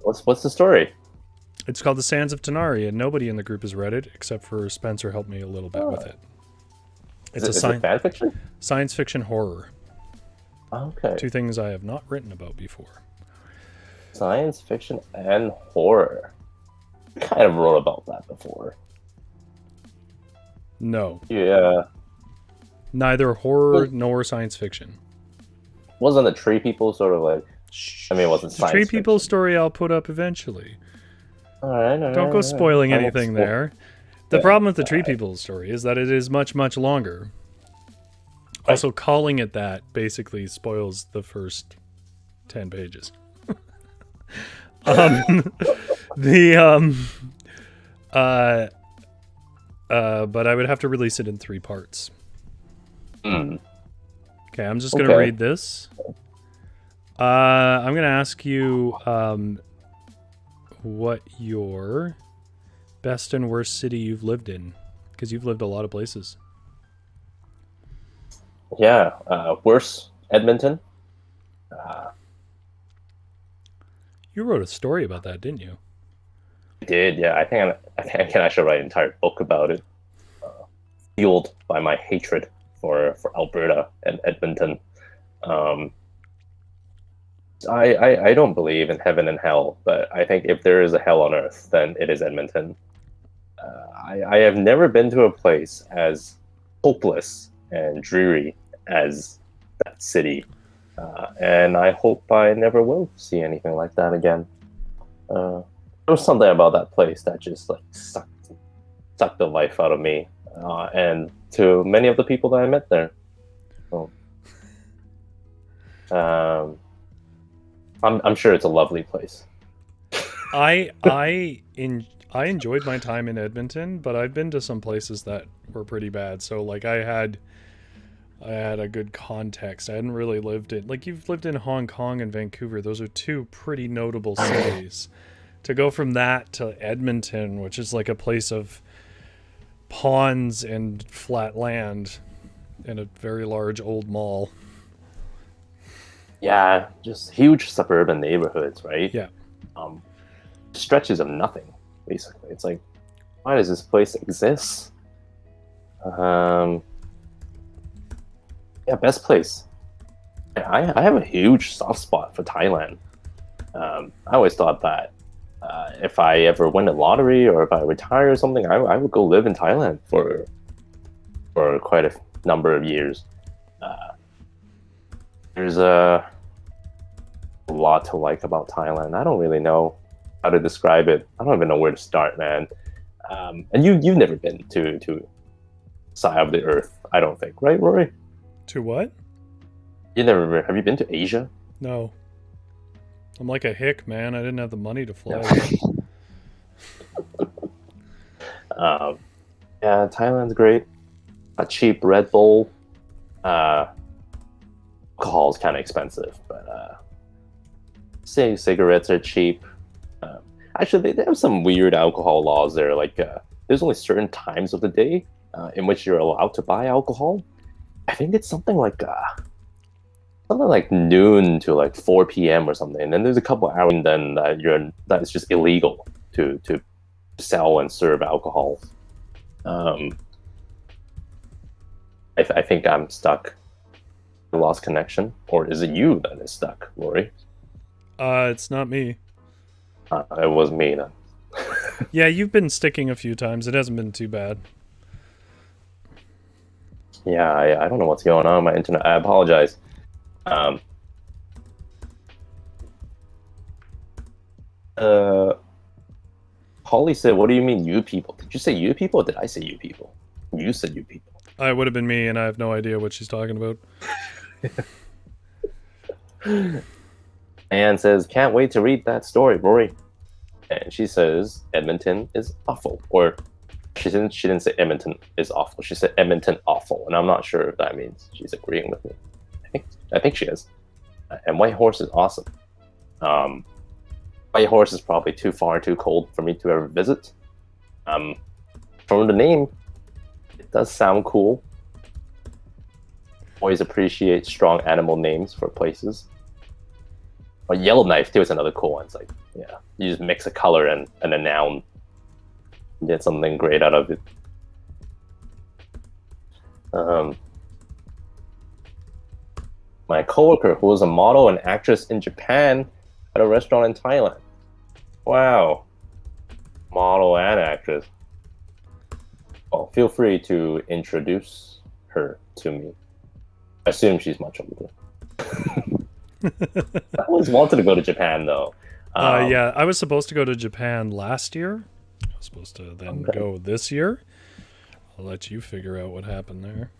What's the story? It's called The Sands of Tanari, and nobody in the group has read it except for Spencer helped me a little bit with it. Is it fan fiction? Science fiction horror. Okay. 2 things I have not written about before. Science fiction and horror. I kind of wrote about that before. No. Yeah. Neither horror nor science fiction. Wasn't the Tree People sort of like... I mean, it wasn't science Tree People fiction. story I'll put up eventually. All right. Don't go spoiling anything there. The problem with the Tree People story is that it is much, much longer. Right. Also, calling it that basically spoils the first 10 pages. But I would have to release it in 3 parts. Okay, I'm just gonna read this. I'm gonna ask you what your best and worst city you've lived in, because you've lived a lot of places. Yeah, worse, Edmonton. You wrote a story about that, didn't you? I did, yeah. I think I can actually write an entire book about it. Fueled by my hatred for Alberta and Edmonton. I don't believe in heaven and hell, but I think if there is a hell on earth, then it is Edmonton. I have never been to a place as hopeless and dreary as that city. And I hope I never will see anything like that again. There was something about that place that just like sucked the life out of me, and to many of the people that I met there. So, I'm sure it's a lovely place. I enjoyed my time in Edmonton, but I've been to some places that were pretty bad. So like I had a good context. I hadn't really lived in, like, you've lived in Hong Kong and Vancouver. Those are 2 pretty notable cities. To go from that to Edmonton, which is like a place of ponds and flat land and a very large old mall. Yeah, just huge suburban neighborhoods, right? Yeah. Stretches of nothing, basically. It's like, why does this place exist? Yeah, best place. I have a huge soft spot for Thailand. I always thought that if I ever win a lottery or if I retire or something, I would go live in Thailand for quite a number of years. There's a lot to like about Thailand. I don't really know how to describe it. I don't even know where to start, man. And you've never been to side of the earth, I don't think, right, Rory? To what? Have you been to Asia? No. I'm like a hick, man. I didn't have the money to fly. Yeah, Thailand's great. A cheap Red Bull. Alcohol's kind of expensive, but say cigarettes are cheap. Actually, they have some weird alcohol laws there. Like, there's only certain times of the day in which you're allowed to buy alcohol. I think it's something like noon to like 4 p.m. or something. And then there's a couple hours then that it's just illegal to sell and serve alcohol. I think I'm stuck. I lost connection, or is it you that is stuck, Rory? It's not me. It was me then. Yeah, you've been sticking a few times. It hasn't been too bad. Yeah, I don't know what's going on with my internet. I apologize. Holly said, "What do you mean, you people? Did you say you people, or did I say you people? You said you people." It would have been me, and I have no idea what she's talking about. Anne says, "Can't wait to read that story, Rory." And she says, "Edmonton is awful," or She didn't say Edmonton is awful. She said Edmonton awful, and I'm not sure if that means she's agreeing with me. I think she is. And Whitehorse is awesome. Whitehorse is probably too far, too cold for me to ever visit. From the name, it does sound cool. Always appreciate strong animal names for places. Or Yellowknife too is another cool one. It's like, yeah, you just mix a color and a noun, and get something great out of it. My coworker, who was a model and actress in Japan, at a restaurant in Thailand. Wow, model and actress. Well, feel free to introduce her to me. I assume she's much older. I always wanted to go to Japan, though. Yeah, I was supposed to go to Japan last year. I was supposed to then go this year. I'll let you figure out what happened there.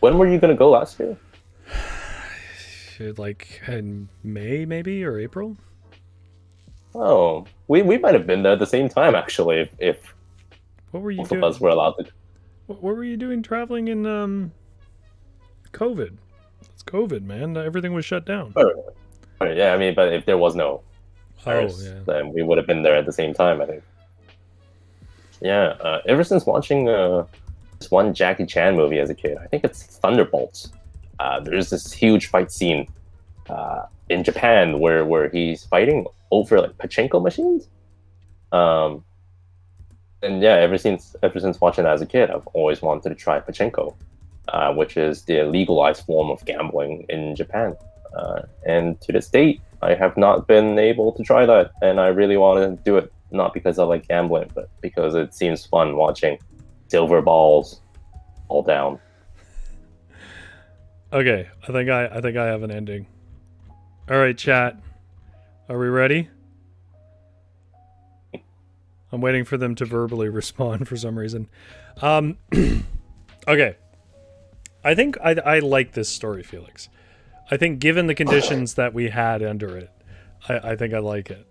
When were you going to go last year? Like in May, maybe, or April? Oh, we might have been there at the same time, actually, if what were you both doing? of us were allowed to. What were you doing traveling in COVID? It's COVID, man. Everything was shut down. Oh, yeah, I mean, but if there was no virus, then we would have been there at the same time, I think. Yeah, ever since watching this one Jackie Chan movie as a kid, I think it's Thunderbolts. There's this huge fight scene in Japan where he's fighting over like pachinko machines. And yeah, ever since watching that as a kid, I've always wanted to try pachinko, which is the legalized form of gambling in Japan. And to this date, I have not been able to try that, and I really want to do it, not because I like gambling, but because it seems fun watching silver balls fall down. Okay, I think I have an ending. All right, chat. Are we ready? I'm waiting for them to verbally respond for some reason. Okay. I think I like this story, Felix. I think given the conditions that we had under it, I think I like it.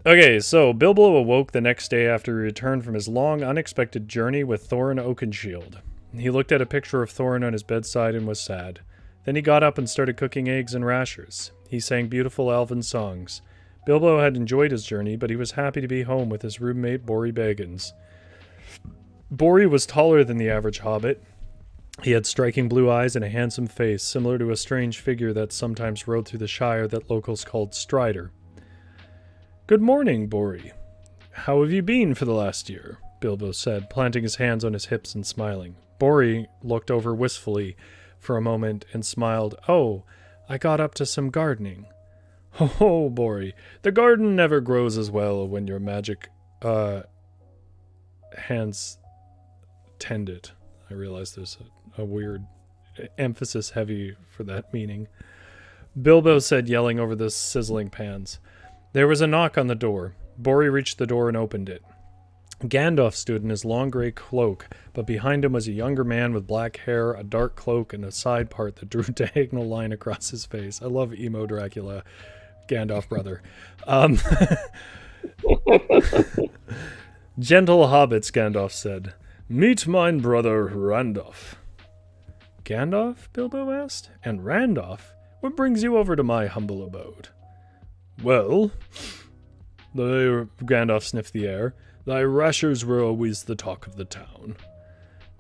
Okay, so Bilbo awoke the next day after he returned from his long, unexpected journey with Thorin Oakenshield. He looked at a picture of Thorin on his bedside and was sad. Then he got up and started cooking eggs and rashers. He sang beautiful elven songs. Bilbo had enjoyed his journey, but he was happy to be home with his roommate Bori Baggins. Bori was taller than the average hobbit. He had striking blue eyes and a handsome face, similar to a strange figure that sometimes rode through the Shire that locals called Strider. "Good morning, Bori. How have you been for the last year?" Bilbo said, planting his hands on his hips and smiling. Bori looked over wistfully for a moment and smiled. "Oh, I got up to some gardening." "Oh, Bori, the garden never grows as well when your magic hands tend it." I realize there's a weird emphasis heavy for that meaning. Bilbo said, yelling over the sizzling pans. There was a knock on the door. Bori reached the door and opened it. Gandalf stood in his long grey cloak, but behind him was a younger man with black hair, a dark cloak, and a side part that drew a diagonal line across his face. I love emo Dracula, Gandalf brother. Gentle hobbits, Gandalf said. Meet mine brother Randolph. Gandalf? Bilbo asked. And Randolph? What brings you over to my humble abode? Well, Gandalf sniffed the air. Thy rashers were always the talk of the town.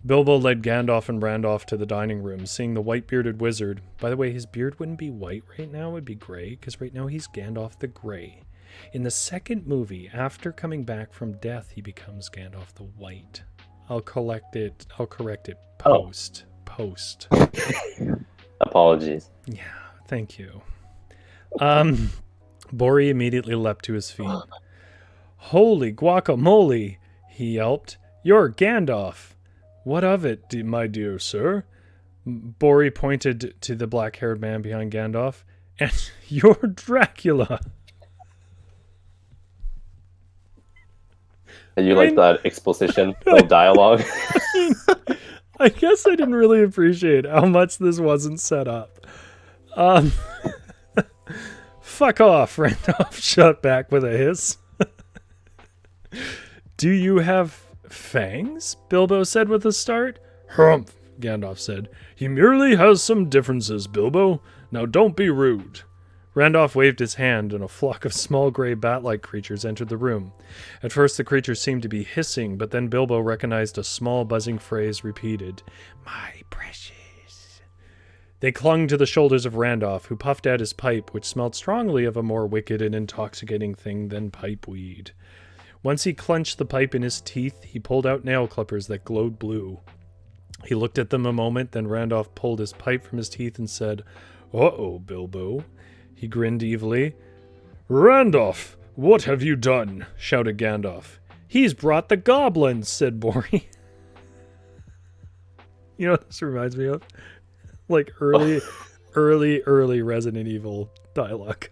Bilbo led Gandalf and Randolph to the dining room, seeing the white-bearded wizard. By the way, his beard wouldn't be white right now, it would be gray, because right now he's Gandalf the Grey. In the second movie, after coming back from death, he becomes Gandalf the White. I'll correct it post. Apologies. Yeah, thank you. Bori immediately leapt to his feet. Holy guacamole, he yelped. You're Gandalf. What of it, my dear sir? Bori pointed to the black-haired man behind Gandalf. And you're Dracula. And you like that exposition of dialogue? I guess I didn't really appreciate how much this wasn't set up. Fuck off, Randolph shot back with a hiss. Do you have Fangs? Bilbo said with a start. Humph, Gandalf said. He merely has some differences, Bilbo. Now don't be rude. Randolph waved his hand, and a flock of small gray bat-like creatures entered the room. At first the creatures seemed to be hissing, but then Bilbo recognized a small buzzing phrase repeated. My precious. They clung to the shoulders of Randolph, who puffed out his pipe, which smelled strongly of a more wicked and intoxicating thing than pipe weed. Once he clenched the pipe in his teeth, he pulled out nail clippers that glowed blue. He looked at them a moment, then Randolph pulled his pipe from his teeth and said, Uh-oh, Bilbo. He grinned evilly. Randolph, what have you done? Shouted Gandalf. He's brought the goblins, said Bori. You know what this reminds me of? Like early Resident Evil dialogue.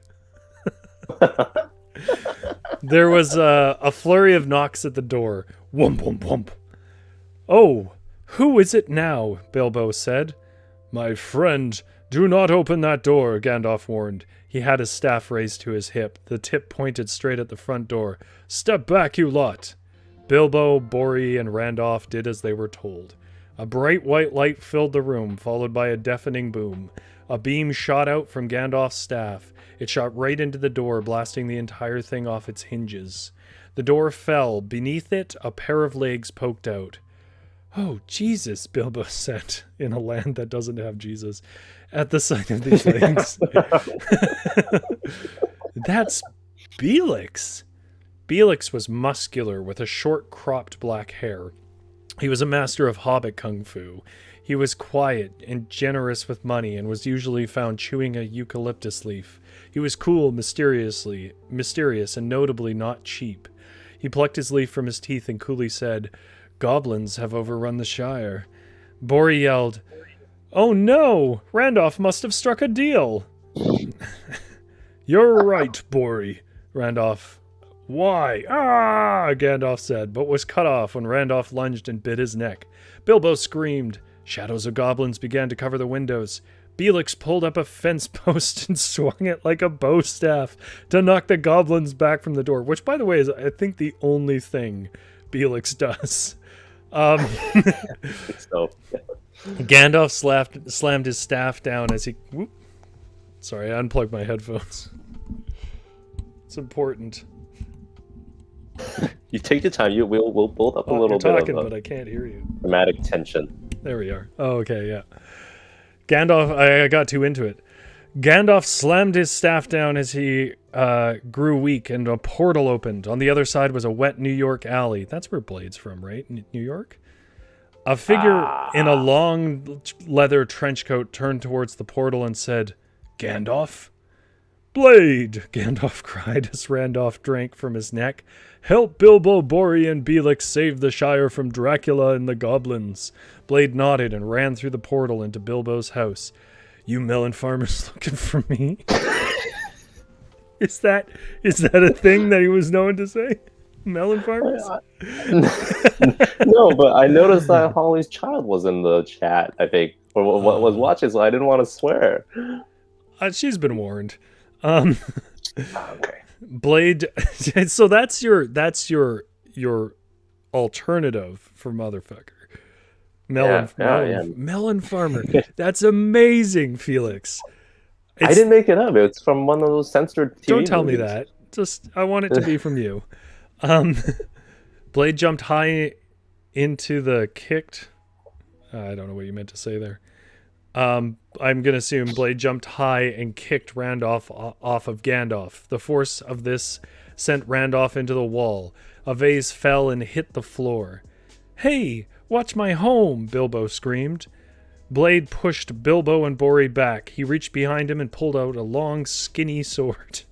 There was a flurry of knocks at the door. Whump, whump, whump. Oh, who is it now? Bilbo said. My friend, do not open that door, Gandalf warned. He had his staff raised to his hip. The tip pointed straight at the front door. Step back, you lot. Bilbo, Bori, and Randolph did as they were told. A bright white light filled the room, followed by a deafening boom. A beam shot out from Gandalf's staff. It shot right into the door, blasting the entire thing off its hinges. The door fell. Beneath it, a pair of legs poked out. Oh, Jesus, Bilbo said, in a land that doesn't have Jesus, at the sight of these legs. That's Beelix. Beelix was muscular with a short, cropped black hair. He was a master of hobbit kung fu. He was quiet and generous with money and was usually found chewing a eucalyptus leaf. He was cool, mysterious, and notably not cheap. He plucked his leaf from his teeth and coolly said, Goblins have overrun the Shire. Bori yelled, Oh no! Randolph must have struck a deal! You're right, Bori, Randolph. Why? Ah! Gandalf said, but was cut off when Randolph lunged and bit his neck. Bilbo screamed. Shadows of goblins began to cover the windows. Beelix pulled up a fence post and swung it like a bow staff to knock the goblins back from the door, which, by the way, is, I think, the only thing Beelix does. Gandalf slammed his staff down as he... Whoop, sorry, I unplugged my headphones. It's important. You take your time. We'll build up a little bit talking, of but I can't hear you. Dramatic tension. There we are. Oh, okay, yeah. Gandalf, I got too into it. Gandalf slammed his staff down as he grew weak, and a portal opened. On the other side was a wet New York alley. That's where Blade's from, right? New York? A figure in a long leather trench coat turned towards the portal and said, Gandalf? Blade! Gandalf cried as Randolph drank from his neck. Help Bilbo, Bori, and Beelix save the Shire from Dracula and the goblins. Blade nodded and ran through the portal into Bilbo's house. You melon farmers looking for me? Is that a thing that he was known to say? Melon farmers? No, but I noticed that Holly's child was in the chat, I think, or what was watching, so I didn't want to swear. She's been warned. Okay. Blade. So that's your alternative for motherfucker. Melon farmer. That's amazing, Felix. I didn't make it up. It's from one of those censored TV Don't tell movies. me that. Just I want it to be from you. Blade jumped high into the kicked. I don't know what you meant to say there. I'm going to assume Blade jumped high and kicked Randolph off of Gandalf. The force of this sent Randolph into the wall. A vase fell and hit the floor. Hey, watch my home, Bilbo screamed. Blade pushed Bilbo and Bori back. He reached behind him and pulled out a long, skinny sword.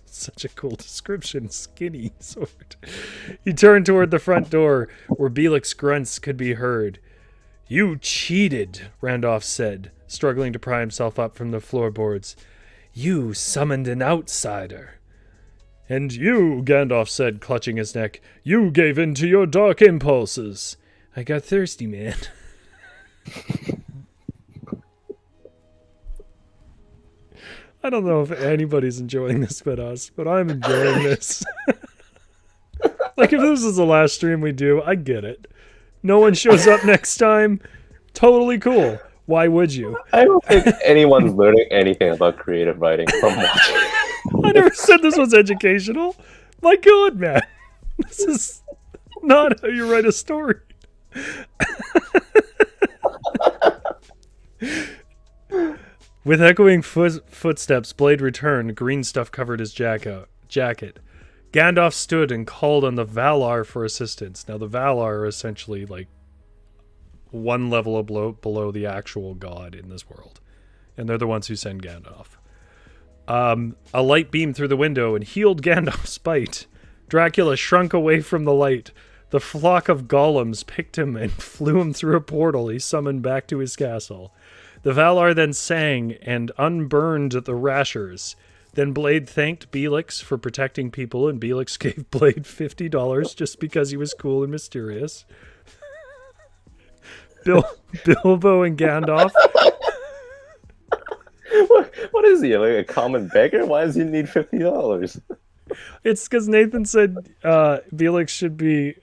Such a cool description, skinny sword. He turned toward the front door, where Beelix grunts could be heard. You cheated, Randolph said, struggling to pry himself up from the floorboards. You summoned an outsider. And you, Gandalf said, clutching his neck, you gave in to your dark impulses. I got thirsty, man. I don't know if anybody's enjoying this but us, but I'm enjoying this. Like, if this is the last stream we do, I get it. No one shows up next time. Totally cool. Why would you? I don't think anyone's learning anything about creative writing from watching. I never said this was educational. My God, man. This is not how you write a story. With echoing footsteps, Blade returned. Green stuff covered his jacket. Gandalf stood and called on the Valar for assistance. Now, the Valar are essentially like one level below the actual god in this world. And they're the ones who send Gandalf. A light beamed through the window and healed Gandalf's bite. Dracula shrunk away from the light. The flock of golems picked him and flew him through a portal he summoned back to his castle. The Valar then sang and unburned the rashers. Then Blade thanked Belix for protecting people, and Belix gave Blade $50 just because he was cool and mysterious. Bilbo and Gandalf. What is he, like a common beggar? Why does he need $50? It's because Nathan said Belix should be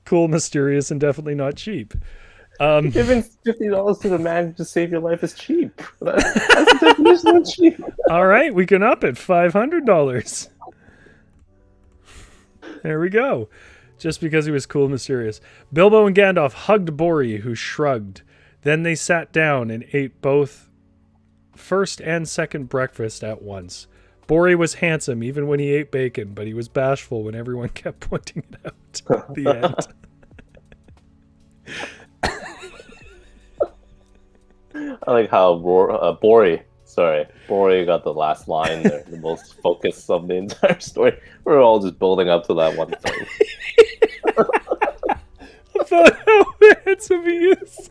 cool, mysterious, and definitely not cheap. Giving $50 to the man to save your life is cheap. That's the definition of cheap. All right, we can up it $500. There we go. Just because he was cool and mysterious. Bilbo and Gandalf hugged Bori, who shrugged. Then they sat down and ate both first and second breakfast at once. Bori was handsome even when he ate bacon, but he was bashful when everyone kept pointing it out. The end. I like how Bori got the last line there, the most focus of the entire story. We're all just building up to that one thing. About how handsome he is.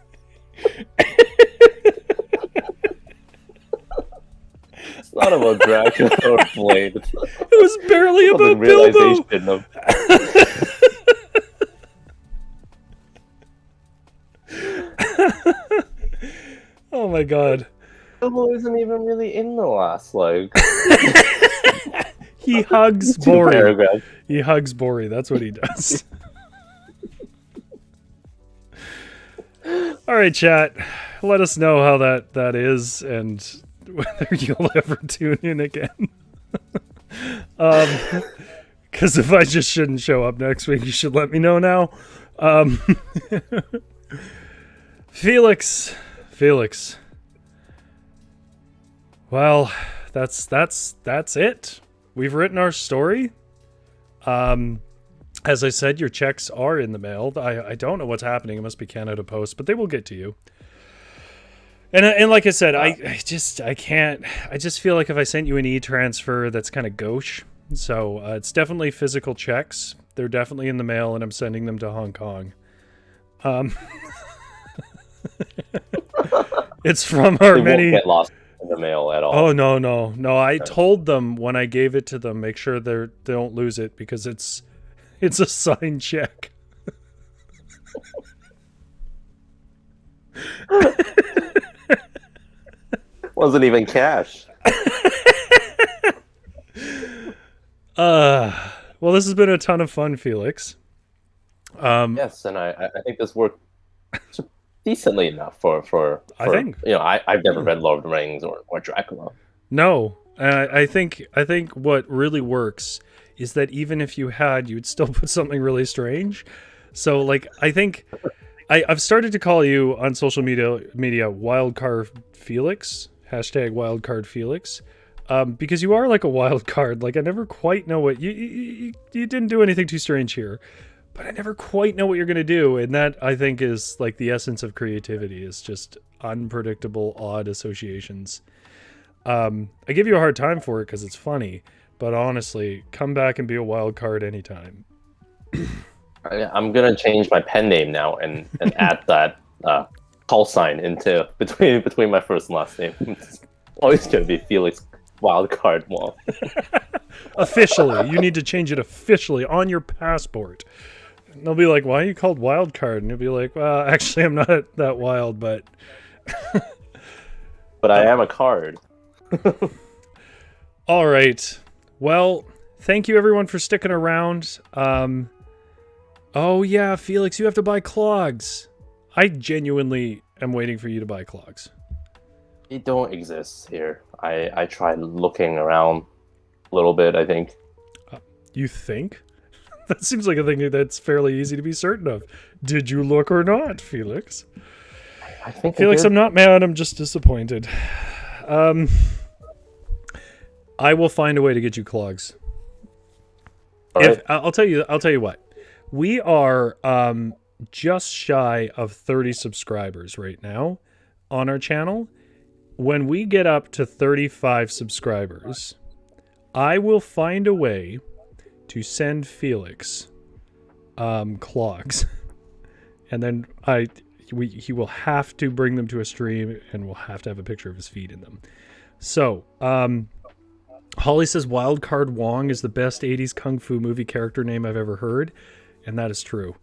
It's not about Dracula or Blade. It was barely about Bilbo. Oh my God. Bilbo isn't even really in the last, like... He hugs Bori. He hugs Bori. That's what he does. All right, chat. Let us know how that is and whether you'll ever tune in again. Because if I just shouldn't show up next week, you should let me know now. Felix. Well, that's it. We've written our story. As I said, your checks are in the mail. I don't know what's happening. It must be Canada Post, but they will get to you. And like I said, I just can't. I just feel like if I sent you an e-transfer, that's kind of gauche. So it's definitely physical checks. They're definitely in the mail, and I'm sending them to Hong Kong. It's from our many. Won't get lost in the mail at all. Oh no! I told them when I gave it to them, make sure they don't lose it because it's a signed check. Wasn't even cash. Well, this has been a ton of fun, Felix. Yes, and I think this worked decently enough for I think, you know, I've never read Lord of the Rings or Dracula. No, I think what really works is that even if you had, you'd still put something really strange. So, like, I think I've started to call you on social media Wildcard Felix, #WildcardFelix, because you are like a wild card. Like, I never quite know what you didn't do anything too strange here, but I never quite know what you're gonna do, and that I think is like the essence of creativity, is just unpredictable, odd associations. I give you a hard time for it because it's funny, but honestly, come back and be a wild card anytime. I'm gonna change my pen name now and add that call sign into between my first and last name. It's always gonna be Felix Wildcard Wall. Officially, you need to change it officially on your passport. And they'll be like, "Why are you called Wildcard?" And you'll be like, "Well, actually, I'm not that wild, but." But I am a card. All right. Well, thank you everyone for sticking around. Oh yeah, Felix, you have to buy clogs. I genuinely am waiting for you to buy clogs. They don't exist here. I tried looking around a little bit, I think. You think? That seems like a thing that's fairly easy to be certain of. Did you look or not, Felix? I think Felix, I'm not mad. I'm just disappointed. I will find a way to get you clogs. Right. I'll tell you what. We are just shy of 30 subscribers right now on our channel. When we get up to 35 subscribers, I will find a way to send Felix clogs. And then he will have to bring them to a stream, and we'll have to have a picture of his feet in them. So, Holly says Wildcard Wong is the best 80s Kung Fu movie character name I've ever heard, and that is true.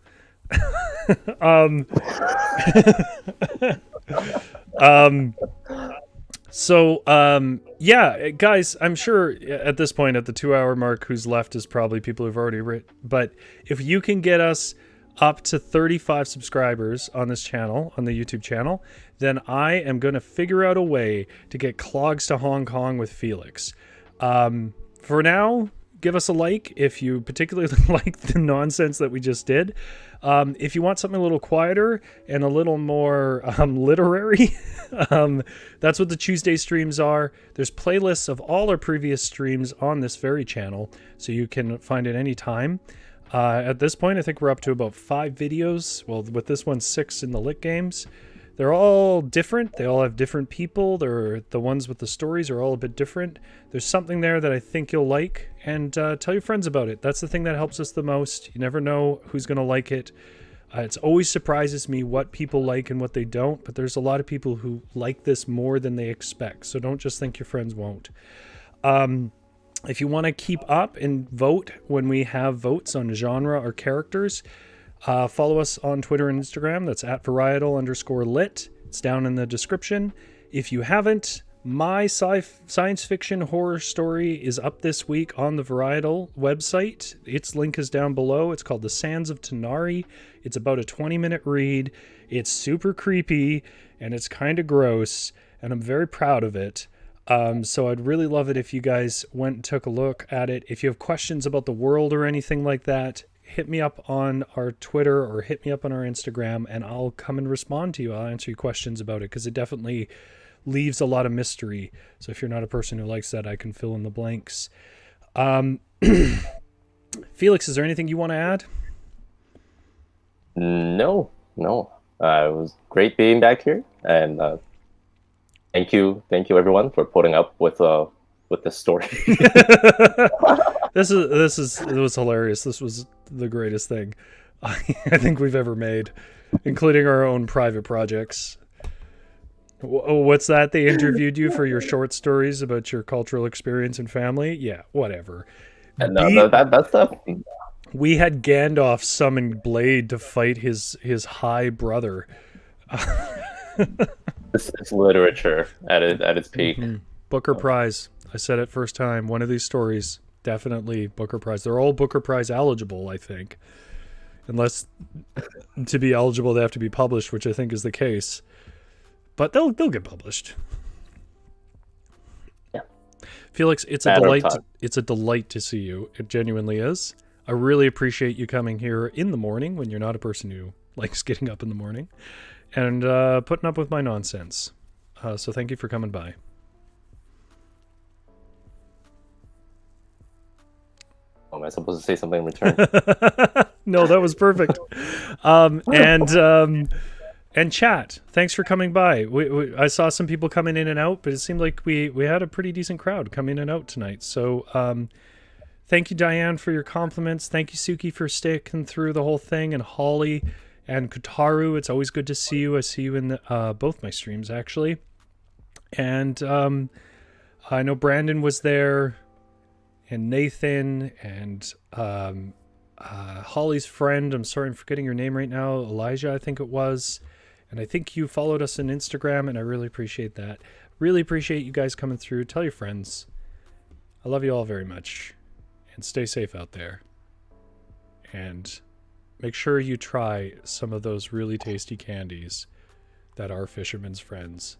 Yeah, guys, I'm sure at this point, at the 2-hour mark, who's left is probably people who've already written. But if you can get us up to 35 subscribers on this channel, on the YouTube channel, then I am going to figure out a way to get clogs to Hong Kong with Felix. For now, give us a like if you particularly like the nonsense that we just did. If you want something a little quieter and a little more literary, that's what the Tuesday streams are. There's playlists of all our previous streams on this very channel, so you can find it anytime. At this point, I think we're up to about 5 videos. Well, with this one, 6 in the Lit Games. They're all different. They all have different people. The ones with the stories are all a bit different. There's something there that I think you'll like, and tell your friends about it. That's the thing that helps us the most. You never know who's going to like it. It always surprises me what people like and what they don't, but there's a lot of people who like this more than they expect, so don't just think your friends won't. If you want to keep up and vote when we have votes on genre or characters, follow us on Twitter and Instagram. That's at varietal_lit. It's down in the description. If you haven't, my science fiction horror story is up this week on the Varietal website. Its link is down below. It's called The Sands of Tanari. It's about a 20-minute read. It's super creepy, and it's kind of gross, and I'm very proud of it. So I'd really love it if you guys went and took a look at it. If you have questions about the world or anything like that, hit me up on our Twitter or hit me up on our Instagram, and I'll come and respond to you. I'll answer your questions about it, because it definitely leaves a lot of mystery. So if you're not a person who likes that, I can fill in the blanks. Felix, is there anything you want to add? No. It was great being back here, and thank you everyone for putting up with this story. It was hilarious. This was the greatest thing I think we've ever made, including our own private projects. What's that? They interviewed you for your short stories about your cultural experience and family? Yeah, whatever. And that stuff. We had Gandalf summon Blade to fight his high brother. It's literature at its peak. Mm-hmm. Booker Prize. I said it first time. One of these stories, definitely Booker Prize. They're all Booker Prize eligible, I think. Unless to be eligible, they have to be published, which I think is the case. But they'll get published. Yeah. Felix, it's a delight. It's a delight to see you. It genuinely is. I really appreciate you coming here in the morning when you're not a person who likes getting up in the morning, and putting up with my nonsense. So thank you for coming by. Am I supposed to say something in return? No, that was perfect. And chat, thanks for coming by. I saw some people coming in and out, but it seemed like we had a pretty decent crowd coming in and out tonight. So thank you, Diane, for your compliments. Thank you, Suki, for sticking through the whole thing, and Holly and Kutaru. It's always good to see you. I see you in both my streams, actually. And I know Brandon was there, and Nathan, and Holly's friend. I'm sorry, I'm forgetting your name right now. Elijah, I think it was. And I think you followed us on Instagram, and I really appreciate that. Really appreciate you guys coming through. Tell your friends. I love you all very much. And stay safe out there. And make sure you try some of those really tasty candies that are Fisherman's Friends